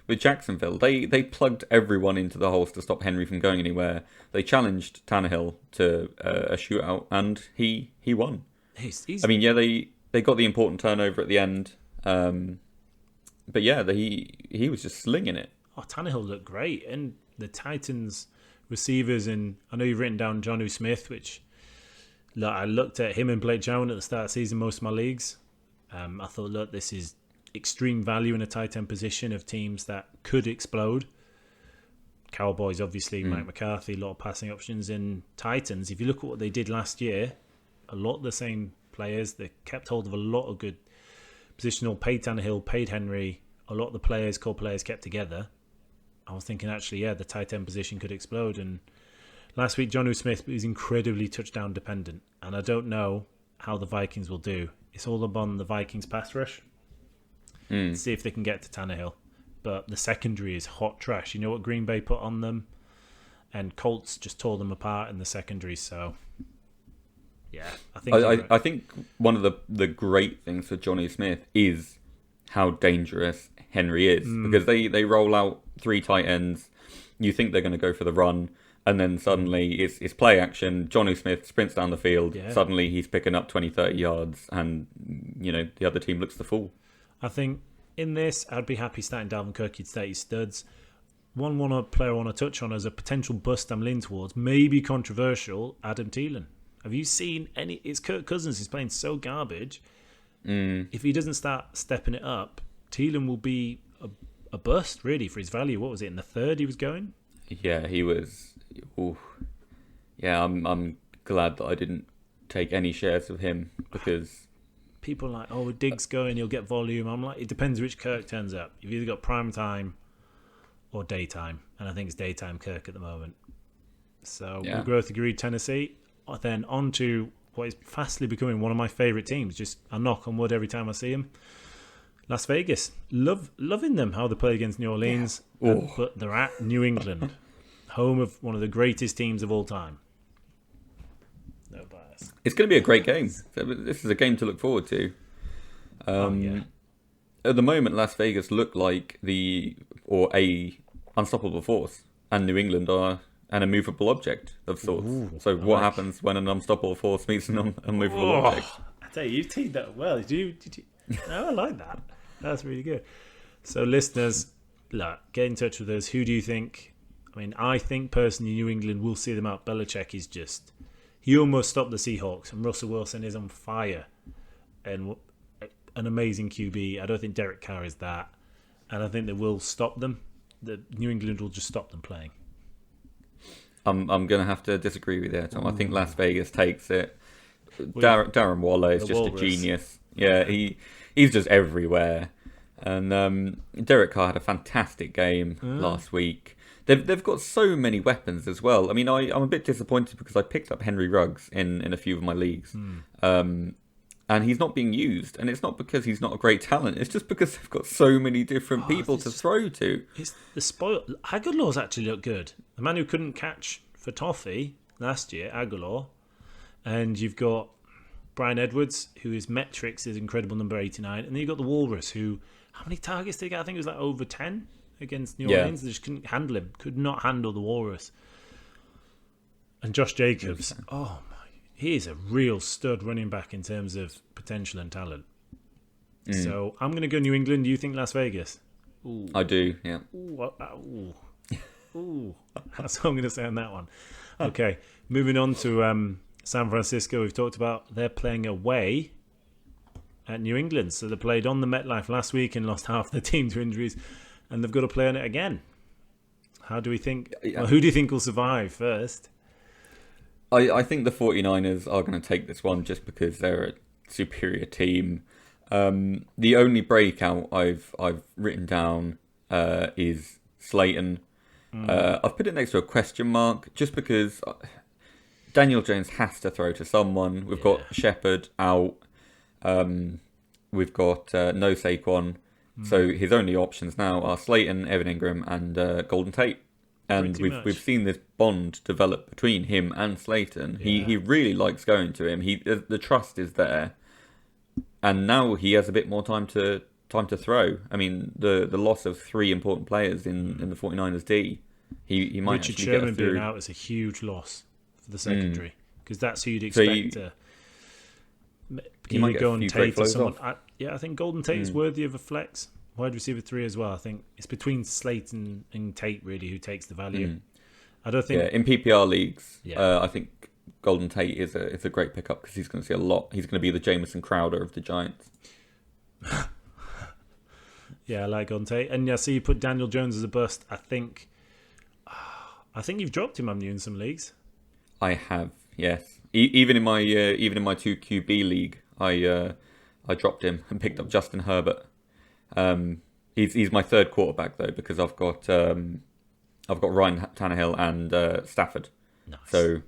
with Jacksonville, they plugged everyone into the holes to stop Henry from going anywhere. They challenged Tannehill to a shootout, and he won. He's... I mean, yeah, they got the important turnover at the end, but yeah, he was just slinging it. Oh, Tannehill looked great, and the Titans receivers, and I know you've written down Jonnu Smith, which I looked at him and Blake Jarwin at the start of the season, most of my leagues. I thought, look, this is extreme value in a tight end position of teams that could explode. Cowboys, obviously, Mike McCarthy, a lot of passing options. In Titans, if you look at what they did last year, a lot of the same players. They kept hold of a lot of good positional, paid Tannehill, paid Henry. A lot of the core players kept together. I was thinking, actually, the tight end position could explode. And last week, Jonnu Smith was incredibly touchdown dependent. And I don't know how the Vikings will do. it's all upon the Vikings pass rush. See if they can get to Tannehill. But the secondary is hot trash. You know what Green Bay put on them? And Colts just tore them apart in the secondary. So, yeah, I think one of the great things for Johnny Smith is how dangerous Henry is. Because they roll out 3 tight ends. You think they're going to go for the run. And then suddenly it's play action. Johnny Smith sprints down the field. Yeah. Suddenly he's picking up 20, 30 yards. And, the other team looks the fool. I think in this, I'd be happy starting Dalvin Cook. You'd start your studs. One player I want to touch on as a potential bust I'm leaning towards, maybe controversial, Adam Thielen. Have you seen any... It's Kirk Cousins. He's playing so garbage. If he doesn't start stepping it up, Thielen will be a bust, really, for his value. What was it, in the third he was going? Yeah, he was... Ooh. Yeah, I'm glad that I didn't take any shares of him because... People are like, oh, Diggs going, he'll get volume. I'm like, it depends which Kirk turns up. You've either got prime time or daytime. And I think it's daytime Kirk at the moment. So, yeah. Will Growth agreed, Tennessee. Then on to what is fastly becoming one of my favourite teams. Just I knock on wood every time I see them. Las Vegas. Loving them, how they play against New Orleans. Yeah. But they're at New England, home of one of the greatest teams of all time. No bias. It's going to be a great game. This is a game to look forward to. At the moment, Las Vegas look like a unstoppable force, and New England are an immovable object of sorts. So what happens when an unstoppable force meets an immovable object? I tell you, you've teed that well. Did you? No, I like that. That's really good. So listeners, look, get in touch with us. Who do you think? I mean, I think personally New England will see them out. Belichick is just... He almost stopped the Seahawks, and Russell Wilson is on fire. And an amazing QB. I don't think Derek Carr is that. And I think they will stop them. The New England will just stop them playing. I'm going to have to disagree with you, Tom. I think Las Vegas takes it. Darren Waller is just a genius. Yeah, he's just everywhere. And Derek Carr had a fantastic game last week. They've got so many weapons as well. I mean, I'm a bit disappointed because I picked up Henry Ruggs in a few of my leagues. And he's not being used. And it's not because he's not a great talent. It's just because they've got so many different people to throw to. It's the spoil. Aguilar's actually looked good. The man who couldn't catch for Toffee last year, Aguilar. And you've got Brian Edwards, who his metrics is incredible, number 89. And then you've got the Walrus, who... How many targets did he get? I think it was like over 10 against New Orleans. They just couldn't handle him. Could not handle the Walrus. And Josh Jacobs. 100%. Oh, my. He is a real stud running back in terms of potential and talent. So I'm going to go New England. Do you think Las Vegas? Ooh. I do, yeah. Ooh. That's what I'm going to say on that one. Okay, moving on to San Francisco. We've talked about they're playing away at New England. So they played on the MetLife last week and lost half the team to injuries. And they've got to play on it again. How do we think? Well, who do you think will survive first? I think the 49ers are going to take this one just because they're a superior team. The only breakout I've written down is Slayton. I've put it next to a question mark just because Daniel Jones has to throw to someone. We've got Shepard out. We've got no Saquon. So his only options now are Slayton, Evan Ingram, and Golden Tate. And we've seen this bond develop between him and Slayton. He really likes going to him. The trust is there, and now he has a bit more time to throw. I mean, the loss of 3 important players in the 49ers D, he might Richard actually Sherman get through. being out is a huge loss for the secondary because that's who you'd expect to. He might get Golden a few Tate great or someone. flows off. I think Golden Tate is worthy of a flex. Wide receiver 3 as well. I think it's between Slayton and Tate really who takes the value. I don't think in PPR leagues. I think Golden Tate is a great pickup because he's going to see a lot. He's going to be the Jamison Crowder of the Giants. I like Golden Tate, and so you put Daniel Jones as a bust. I think you've dropped him, haven't you, in some leagues? I have, yes. Even in my 2 QB league, I dropped him and picked up Justin Herbert. He's my third quarterback though because I've got Ryan Tannehill and Stafford. Nice. So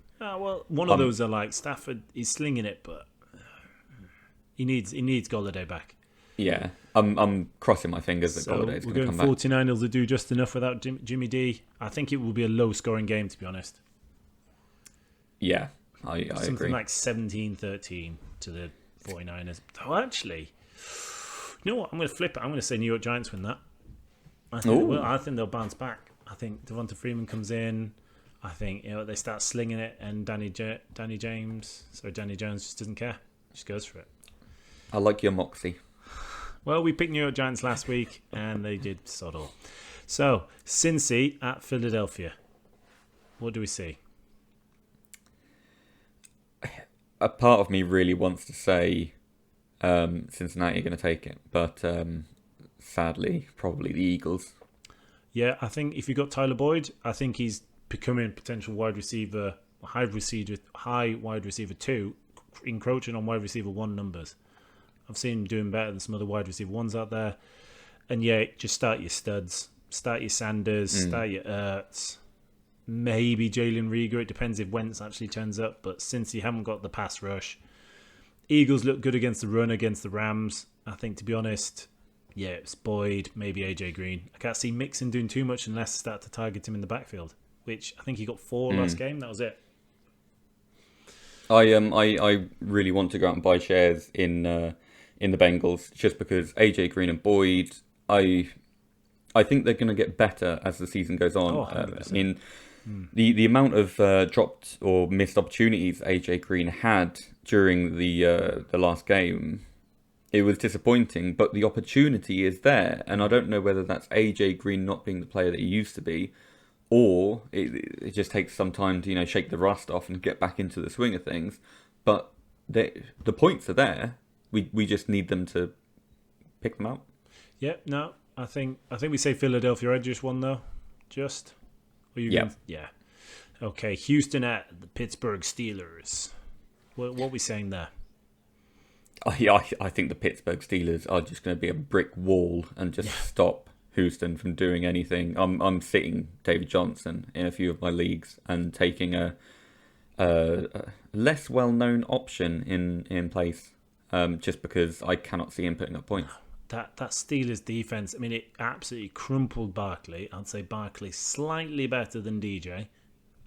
one of those are like Stafford. He's slinging it, but He needs Golladay back. Yeah, I'm crossing my fingers that Golladay's going to come back. We're going 49ers to do just enough without Jimmy D. I think it will be a low-scoring game, to be honest. Yeah, I agree. Something like 17-13 to the 49ers. Oh, actually, you know what? I'm going to flip it. I'm going to say New York Giants win that. I think they'll bounce back. I think Devonta Freeman comes in. I think they start slinging it, and Danny Jones just doesn't care. Just goes for it. I like your moxie. Well, we picked New York Giants last week, and they did sod all. So, Cincy at Philadelphia. What do we see? A part of me really wants to say Cincinnati are going to take it, but sadly, probably the Eagles. Yeah, I think if you got Tyler Boyd, I think he's becoming a potential wide receiver, high wide receiver 2, encroaching on wide receiver 1 numbers. I've seen him doing better than some other wide receiver 1s out there. And yeah, just start your studs. Start your Sanders, start your Ertz. Maybe Jalen Reagor. It depends if Wentz actually turns up. But since you haven't got the pass rush, Eagles look good against the run against the Rams. I think, to be honest, yeah, it's Boyd, maybe AJ Green. I can't see Mixon doing too much unless they start to target him in the backfield, which I think he got 4 last game. That was it. I really want to go out and buy shares in the Bengals just because AJ Green and Boyd, I think they're going to get better as the season goes on. I mean, the amount of dropped or missed opportunities AJ Green had during the last game, it was disappointing, but the opportunity is there, and I don't know whether that's AJ Green not being the player that he used to be, or it just takes some time to shake the rust off and get back into the swing of things. But the points are there. We just need them to pick them out. Yeah, no, I think we say Philadelphia Edge won though. Just. Yeah. Okay, Houston at the Pittsburgh Steelers. What are we saying there? I think the Pittsburgh Steelers are just going to be a brick wall and just stop Houston from doing anything. I'm sitting David Johnson in a few of my leagues and taking a less well-known option in place, just because I cannot see him putting up points. That Steelers defense, I mean, it absolutely crumpled Barkley. I'd say Barkley slightly better than DJ.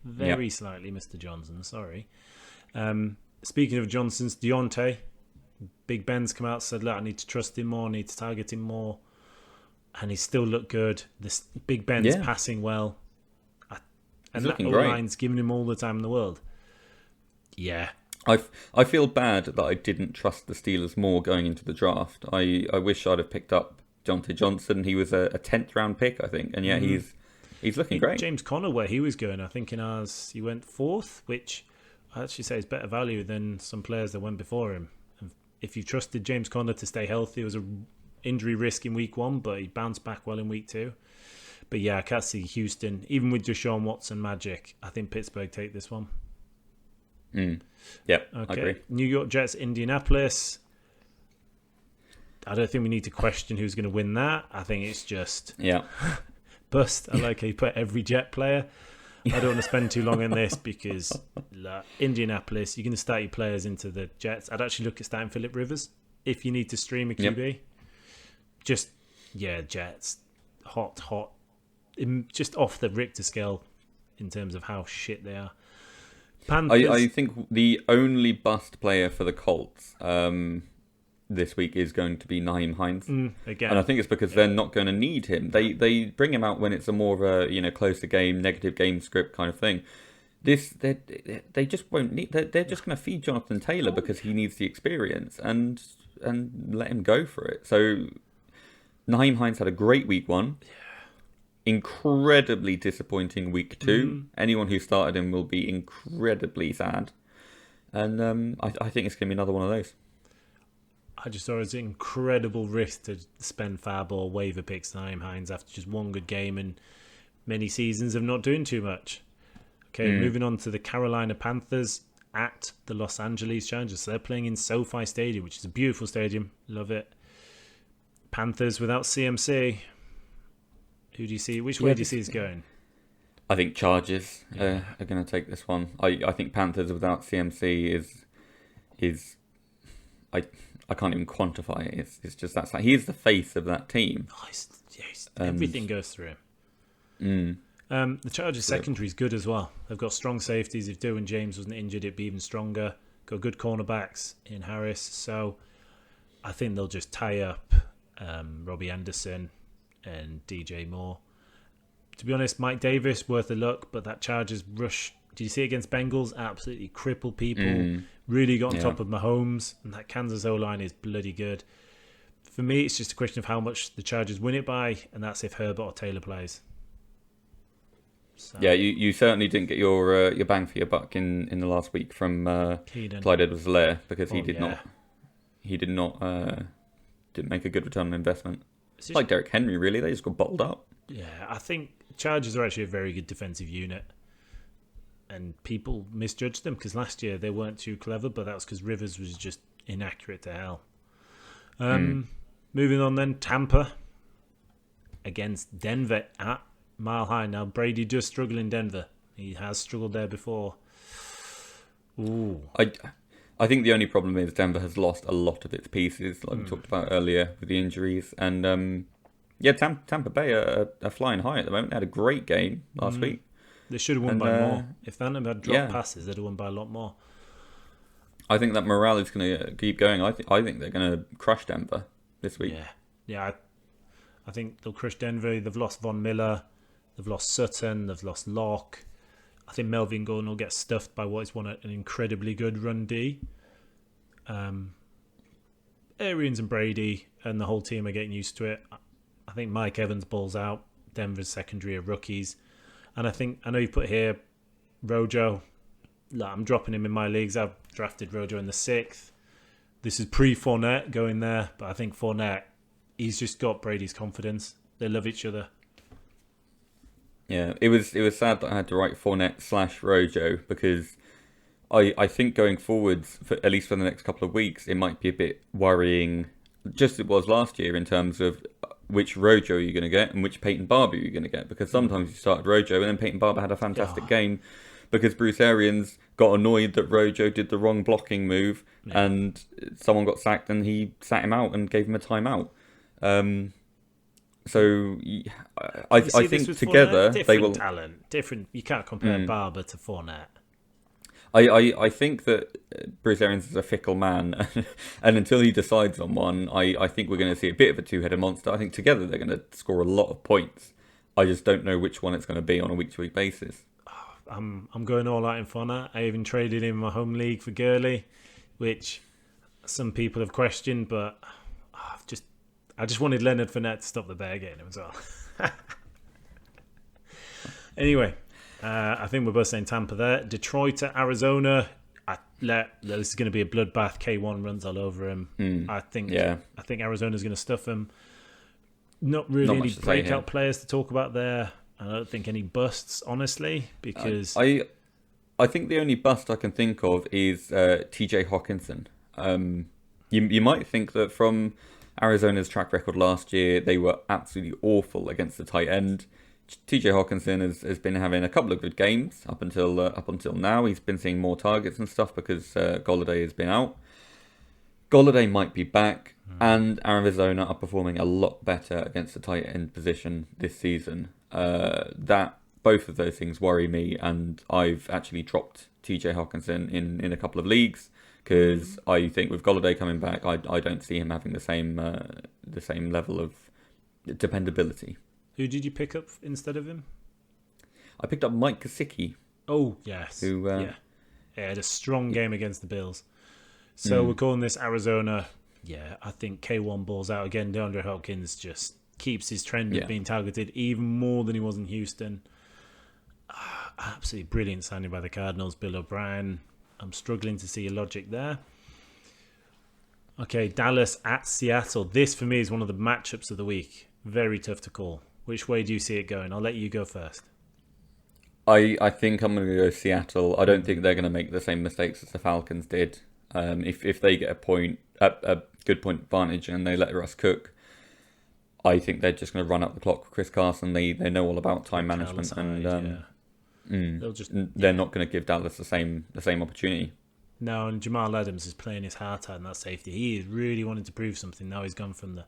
Very slightly, Mr. Johnson, sorry. Speaking of Johnson's, Deontay, Big Ben's come out and said, look, I need to trust him more, I need to target him more. And he still looked good. This Big Ben's passing well. And that O-line's giving him all the time in the world. Yeah. I feel bad that I didn't trust the Steelers more going into the draft. I wish I'd have picked up Deontay Johnson. He was a 10th round pick, I think. And he's looking great. James Conner, where he was going, I think in ours, he went 4th, which I actually say is better value than some players that went before him. And if you trusted James Conner to stay healthy, it was an injury risk in week 1, but he bounced back well in week 2. But yeah, I can't see Houston, even with Deshaun Watson magic. I think Pittsburgh take this one. Yep, okay. I agree. New York Jets, Indianapolis. I don't think we need to question who's going to win that. I think it's just bust. I like how you put every Jet player. I don't want to spend too long on this because Indianapolis, you're going to start your players into the Jets. I'd actually look at starting Phillip Rivers if you need to stream a QB. Yep. Jets. Hot. Just off the Richter scale in terms of how shit they are. Panthers. I think the only bust player for the Colts this week is going to be Nyheim Hines. Again. And I think it's because they're not going to need him. They bring him out when it's a more of a closer game, negative game script kind of thing. They just won't need. They're just going to feed Jonathan Taylor because he needs the experience and let him go for it. So Nyheim Hines had a great week 1. Incredibly disappointing week 2. Anyone who started him will be incredibly sad. And I think it's going to be another one of those. I just saw it as an incredible risk to spend fab or waiver picks Nyheim Hines after just one good game and many seasons of not doing too much. Okay, moving on to the Carolina Panthers at the Los Angeles Chargers. So they're playing in SoFi Stadium, which is a beautiful stadium. Love it. Panthers without CMC. Who do you see? Which way do you see this going? I think Chargers are going to take this one. I think Panthers without CMC is. I can't even quantify it. It's just that he is the face of that team. Oh, everything goes through him. The Chargers secondary is good as well. They've got strong safeties. If Derwin James wasn't injured, it'd be even stronger. Got good cornerbacks in Harris. So I think they'll just tie up Robbie Anderson and DJ Moore. To be honest, Mike Davis, worth a look, but that Chargers rush, did you see it against Bengals? Absolutely crippled people. Really got on top of Mahomes, and that Kansas O-line is bloody good. For me, it's just a question of how much the Chargers win it by, and that's if Herbert or Taylor plays. So. Yeah, you certainly didn't get your bang for your buck in the last week from Clyde Edwards-Helaire because he didn't make a good return on investment. It's like Derrick Henry, really. They just got bottled up. Yeah, I think Chargers are actually a very good defensive unit, and people misjudged them because last year they weren't too clever, but that was because Rivers was just inaccurate to hell. Moving on then, Tampa against Denver at Mile High. Now, Brady does struggle in Denver. He has struggled there before. Ooh. I think the only problem is Denver has lost a lot of its pieces, like we talked about earlier with the injuries. And Tampa Bay are flying high at the moment. They had a great game last week. They should have won by more. If they hadn't had drop passes, they'd have won by a lot more. I think that morale is going to keep going. I think they're going to crush Denver this week. Yeah. I think they'll crush Denver. They've lost Von Miller. They've lost Sutton. They've lost Locke. I think Melvin Gordon will get stuffed by what is an incredibly good run D. Arians and Brady and the whole team are getting used to it. I think Mike Evans balls out. Denver's secondary are rookies. And I know you put here Rojo. I'm dropping him in my leagues. I've drafted Rojo in the 6th. This is pre-Fournette going there. But I think Fournette, he's just got Brady's confidence. They love each other. Yeah, it was sad that I had to write Fournette/Rojo because I think going forwards, at least for the next couple of weeks, it might be a bit worrying, just as it was last year in terms of which Rojo you're going to get and which Peyton Barber you're going to get. Because sometimes you started Rojo and then Peyton Barber had a fantastic game because Bruce Arians got annoyed that Rojo did the wrong blocking move and someone got sacked and he sat him out and gave him a timeout. So I think together they will talent different. You can't compare Barber to Fournette. I think that Bruce Arians is a fickle man, and until he decides on one, I think we're going to see a bit of a two-headed monster. I think together they're going to score a lot of points. I just don't know which one it's going to be on a week-to-week basis. I'm going all out in Fournette. I even traded him in my home league for Gurley, which some people have questioned, but I just wanted Leonard Fournette to stop the bear game as well. Anyway, I think we're both saying Tampa there. Detroit to Arizona. This is going to be a bloodbath. K1 runs all over him. I think Arizona's going to stuff him. Not really any breakout players to talk about there. I don't think any busts, honestly, because I think the only bust I can think of is TJ Hawkinson. You might think that from Arizona's track record last year, they were absolutely awful against the tight end. TJ Hawkinson has been having a couple of good games up until now. He's been seeing more targets and stuff because Golladay has been out. Golladay might be back, and Arizona are performing a lot better against the tight end position this season. Both of those things worry me, and I've actually dropped TJ Hawkinson in a couple of leagues because I think with Golladay coming back, I don't see him having the same level of dependability. Who did you pick up instead of him? I picked up Mike Gesicki. Oh, yes. Who had a strong game against the Bills. So we're calling this Arizona. Yeah, I think K1 balls out again. DeAndre Hopkins just keeps his trend of being targeted even more than he was in Houston. Absolutely brilliant signing by the Cardinals. Bill O'Brien. I'm struggling to see a logic there. Okay, Dallas at Seattle. This, for me, is one of the matchups of the week. Very tough to call. Which way do you see it going? I'll let you go first. I think I'm going to go Seattle. I don't think they're going to make the same mistakes as the Falcons did. If they get a good point advantage and they let Russ cook, I think they're just going to run up the clock with Chris Carson. They know all about time management, and they're not going to give Dallas the same opportunity. No, and Jamal Adams is playing his heart out in that safety. He is really wanting to prove something. Now he's gone from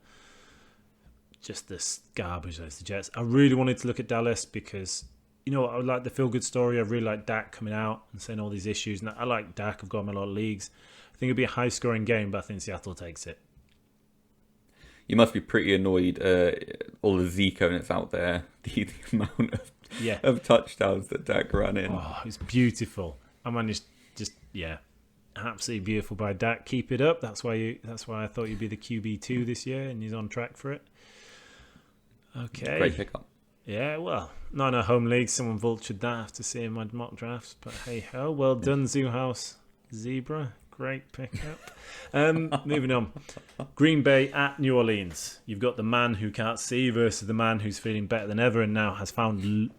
this garbage as the Jets. I really wanted to look at Dallas because, I like the feel-good story. I really like Dak coming out and saying all these issues. And I like Dak. I've got him in a lot of leagues. I think it'll be a high-scoring game, but I think Seattle takes it. You must be pretty annoyed, all the Zeke owners out there, the amount of touchdowns that Dak ran in. Oh, it's beautiful. I managed absolutely beautiful by Dak. Keep it up. That's why I thought you'd be the QB2 this year, and he's on track for it. Okay. Great pickup. Yeah, well, not in a home league. Someone vultured that after seeing my mock drafts. But hey ho, well done, Zoo House Zebra. Great pickup. Moving on. Green Bay at New Orleans. You've got the man who can't see versus the man who's feeling better than ever and now has found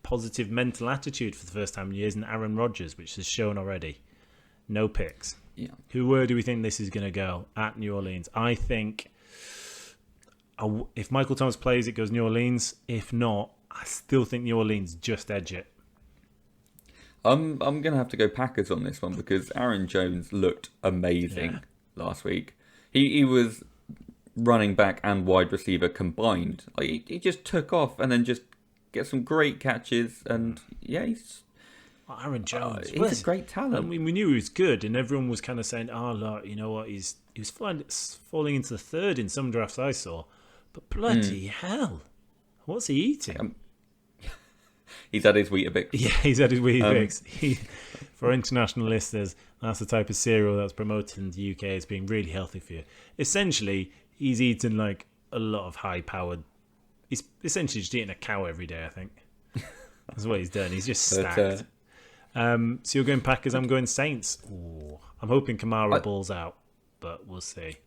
positive mental attitude for the first time in years in Aaron Rodgers, which has shown already. No picks. Yeah. Where do we think this is going to go at New Orleans? I think if Michael Thomas plays, it goes New Orleans. If not, I still think New Orleans just edge it. I'm going to have to go Packers on this one because Aaron Jones looked amazing last week. He was running back and wide receiver combined. Like he just took off and then just get some great catches. And he's Aaron Jones. He's a great talent. I mean, we knew he was good, and everyone was kind of saying, "Oh, look, you know what? He was falling into the third in some drafts I saw." But bloody hell, what's he eating? He's had his Weetabix. Yeah, he's had his Weetabix. For international listeners, that's the type of cereal that's promoted in the UK as being really healthy for you. Essentially, he's eaten like a lot of high-powered... He's essentially just eating a cow every day, I think. That's what he's done. He's just stacked. So you're going Packers, I'm going Saints. Ooh, I'm hoping Kamara balls out, but we'll see.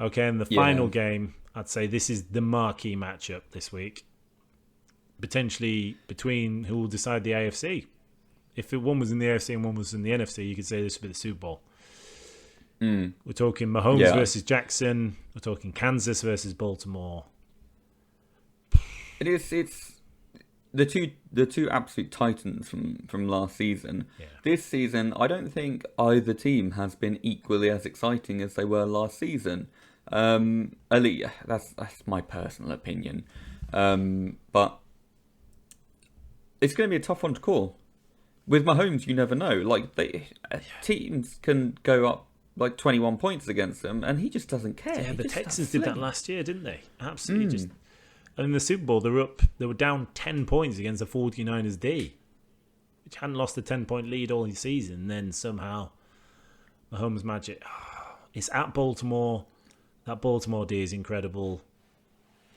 Okay, and the final game, I'd say this is the marquee matchup this week. Potentially between who will decide the AFC. If one was in the AFC and one was in the NFC, you could say this would be the Super Bowl. We're talking Mahomes versus Jackson. We're talking Kansas versus Baltimore. It's the two absolute titans from last season. Yeah. This season, I don't think either team has been equally as exciting as they were last season. At least that's my personal opinion. But it's going to be a tough one to call. With Mahomes, you never know. Like teams can go up like 21 points against them, and he just doesn't care. Yeah, the Texans did that last year, didn't they? Absolutely, just. And in the Super Bowl, they were down 10 points against the 49ers D, which hadn't lost a 10-point lead all season. And then somehow, Mahomes magic. It's at Baltimore. That Baltimore D is incredible.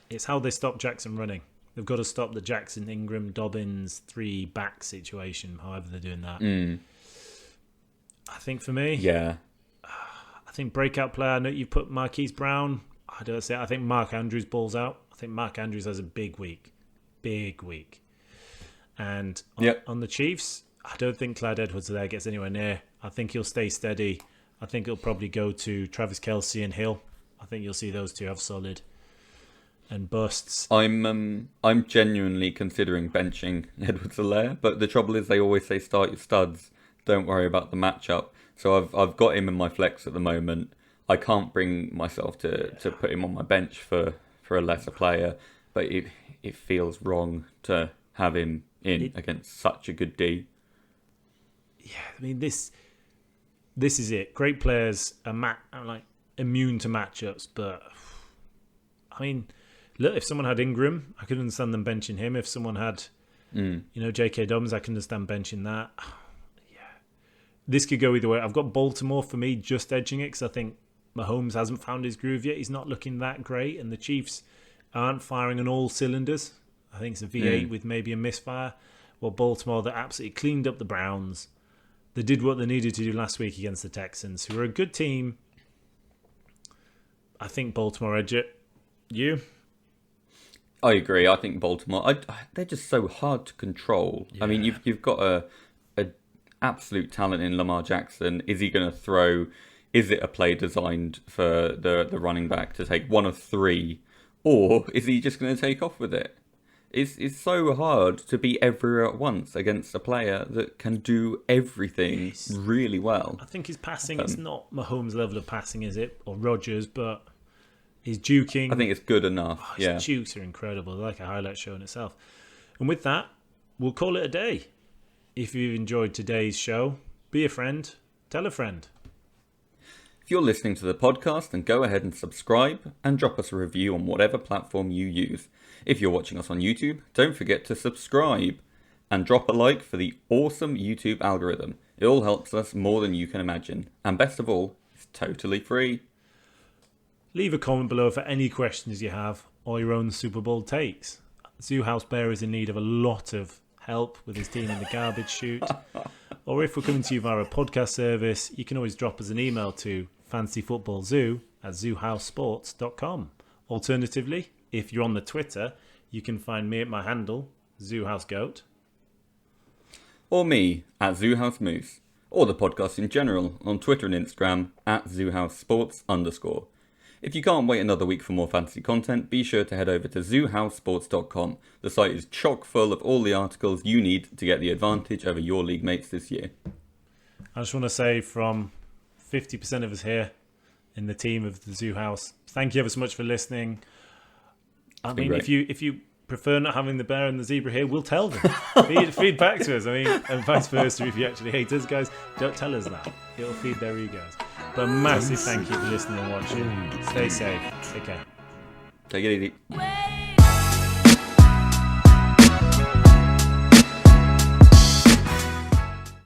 It's how they stop Jackson running. They've got to stop the Jackson, Ingram, Dobbins 3-back situation, however they're doing that. I think for me, I think breakout player. I know you've put Marquise Brown. I don't say. I think Mark Andrews balls out. I think Mark Andrews has a big week. And on the Chiefs, I don't think Clyde Edwards-Helaire gets anywhere near. I think he'll stay steady. I think it'll probably go to Travis Kelce and Hill. I think you'll see those two have solid and busts. I'm genuinely considering benching Edwards-Helaire, but the trouble is they always say start your studs. Don't worry about the matchup. So I've got him in my flex at the moment. I can't bring myself to put him on my bench for a lesser player, but it feels wrong to have him in against such a good D. Yeah, I mean this is it. Great players are like immune to matchups, but I mean, look, if someone had Ingram, I could understand them benching him. If someone had, J.K. Dobbins, I can understand benching that. This could go either way. I've got Baltimore for me just edging it because I think Mahomes hasn't found his groove yet. He's not looking that great, and the Chiefs aren't firing on all cylinders. I think it's a V8 with maybe a misfire. Well, Baltimore, they absolutely cleaned up the Browns. They did what they needed to do last week against the Texans, who are a good team. I think Baltimore edge it. You? I agree. I think Baltimore. They're just so hard to control. Yeah. I mean, you've got a absolute talent in Lamar Jackson. Is he going to throw? Is it a play designed for the running back to take one of three, or is he just going to take off with it? It's so hard to be everywhere at once against a player that can do everything really well. I think his passing, it's not Mahomes' level of passing, is it? Or Rodgers, but his juking. I think it's good enough. His jukes are incredible. They're like a highlight show in itself. And with that, we'll call it a day. If you've enjoyed today's show, be a friend, tell a friend. If you're listening to the podcast, then go ahead and subscribe and drop us a review on whatever platform you use. If you're watching us on YouTube, don't forget to subscribe and drop a like for the awesome YouTube algorithm. It all helps us more than you can imagine. And best of all, it's totally free. Leave a comment below for any questions you have or your own Super Bowl takes. Zoo House Bear is in need of a lot of help with his team in the garbage chute. Or if we're coming to you via a podcast service, you can always drop us an email to fancyfootballzoo@zoohousesports.com. Alternatively, if you're on the Twitter, you can find me at my handle, ZooHouseGoat. Or me, at ZooHouseMoose. Or the podcast in general, on Twitter and Instagram, at ZooHouseSports_. If you can't wait another week for more fantasy content, be sure to head over to zoohousesports.com. The site is chock full of all the articles you need to get the advantage over your league mates this year. I just want to say from 50% of us here in the team of the Zoo House, thank you ever so much for listening. I mean, if you prefer not having the bear and the zebra here, we'll tell them. feed back to us. I mean, and vice versa. If you actually hate us, guys, don't tell us that. It'll feed their egos. But a massive thank you for listening and watching. Stay safe. Take care. Take it easy.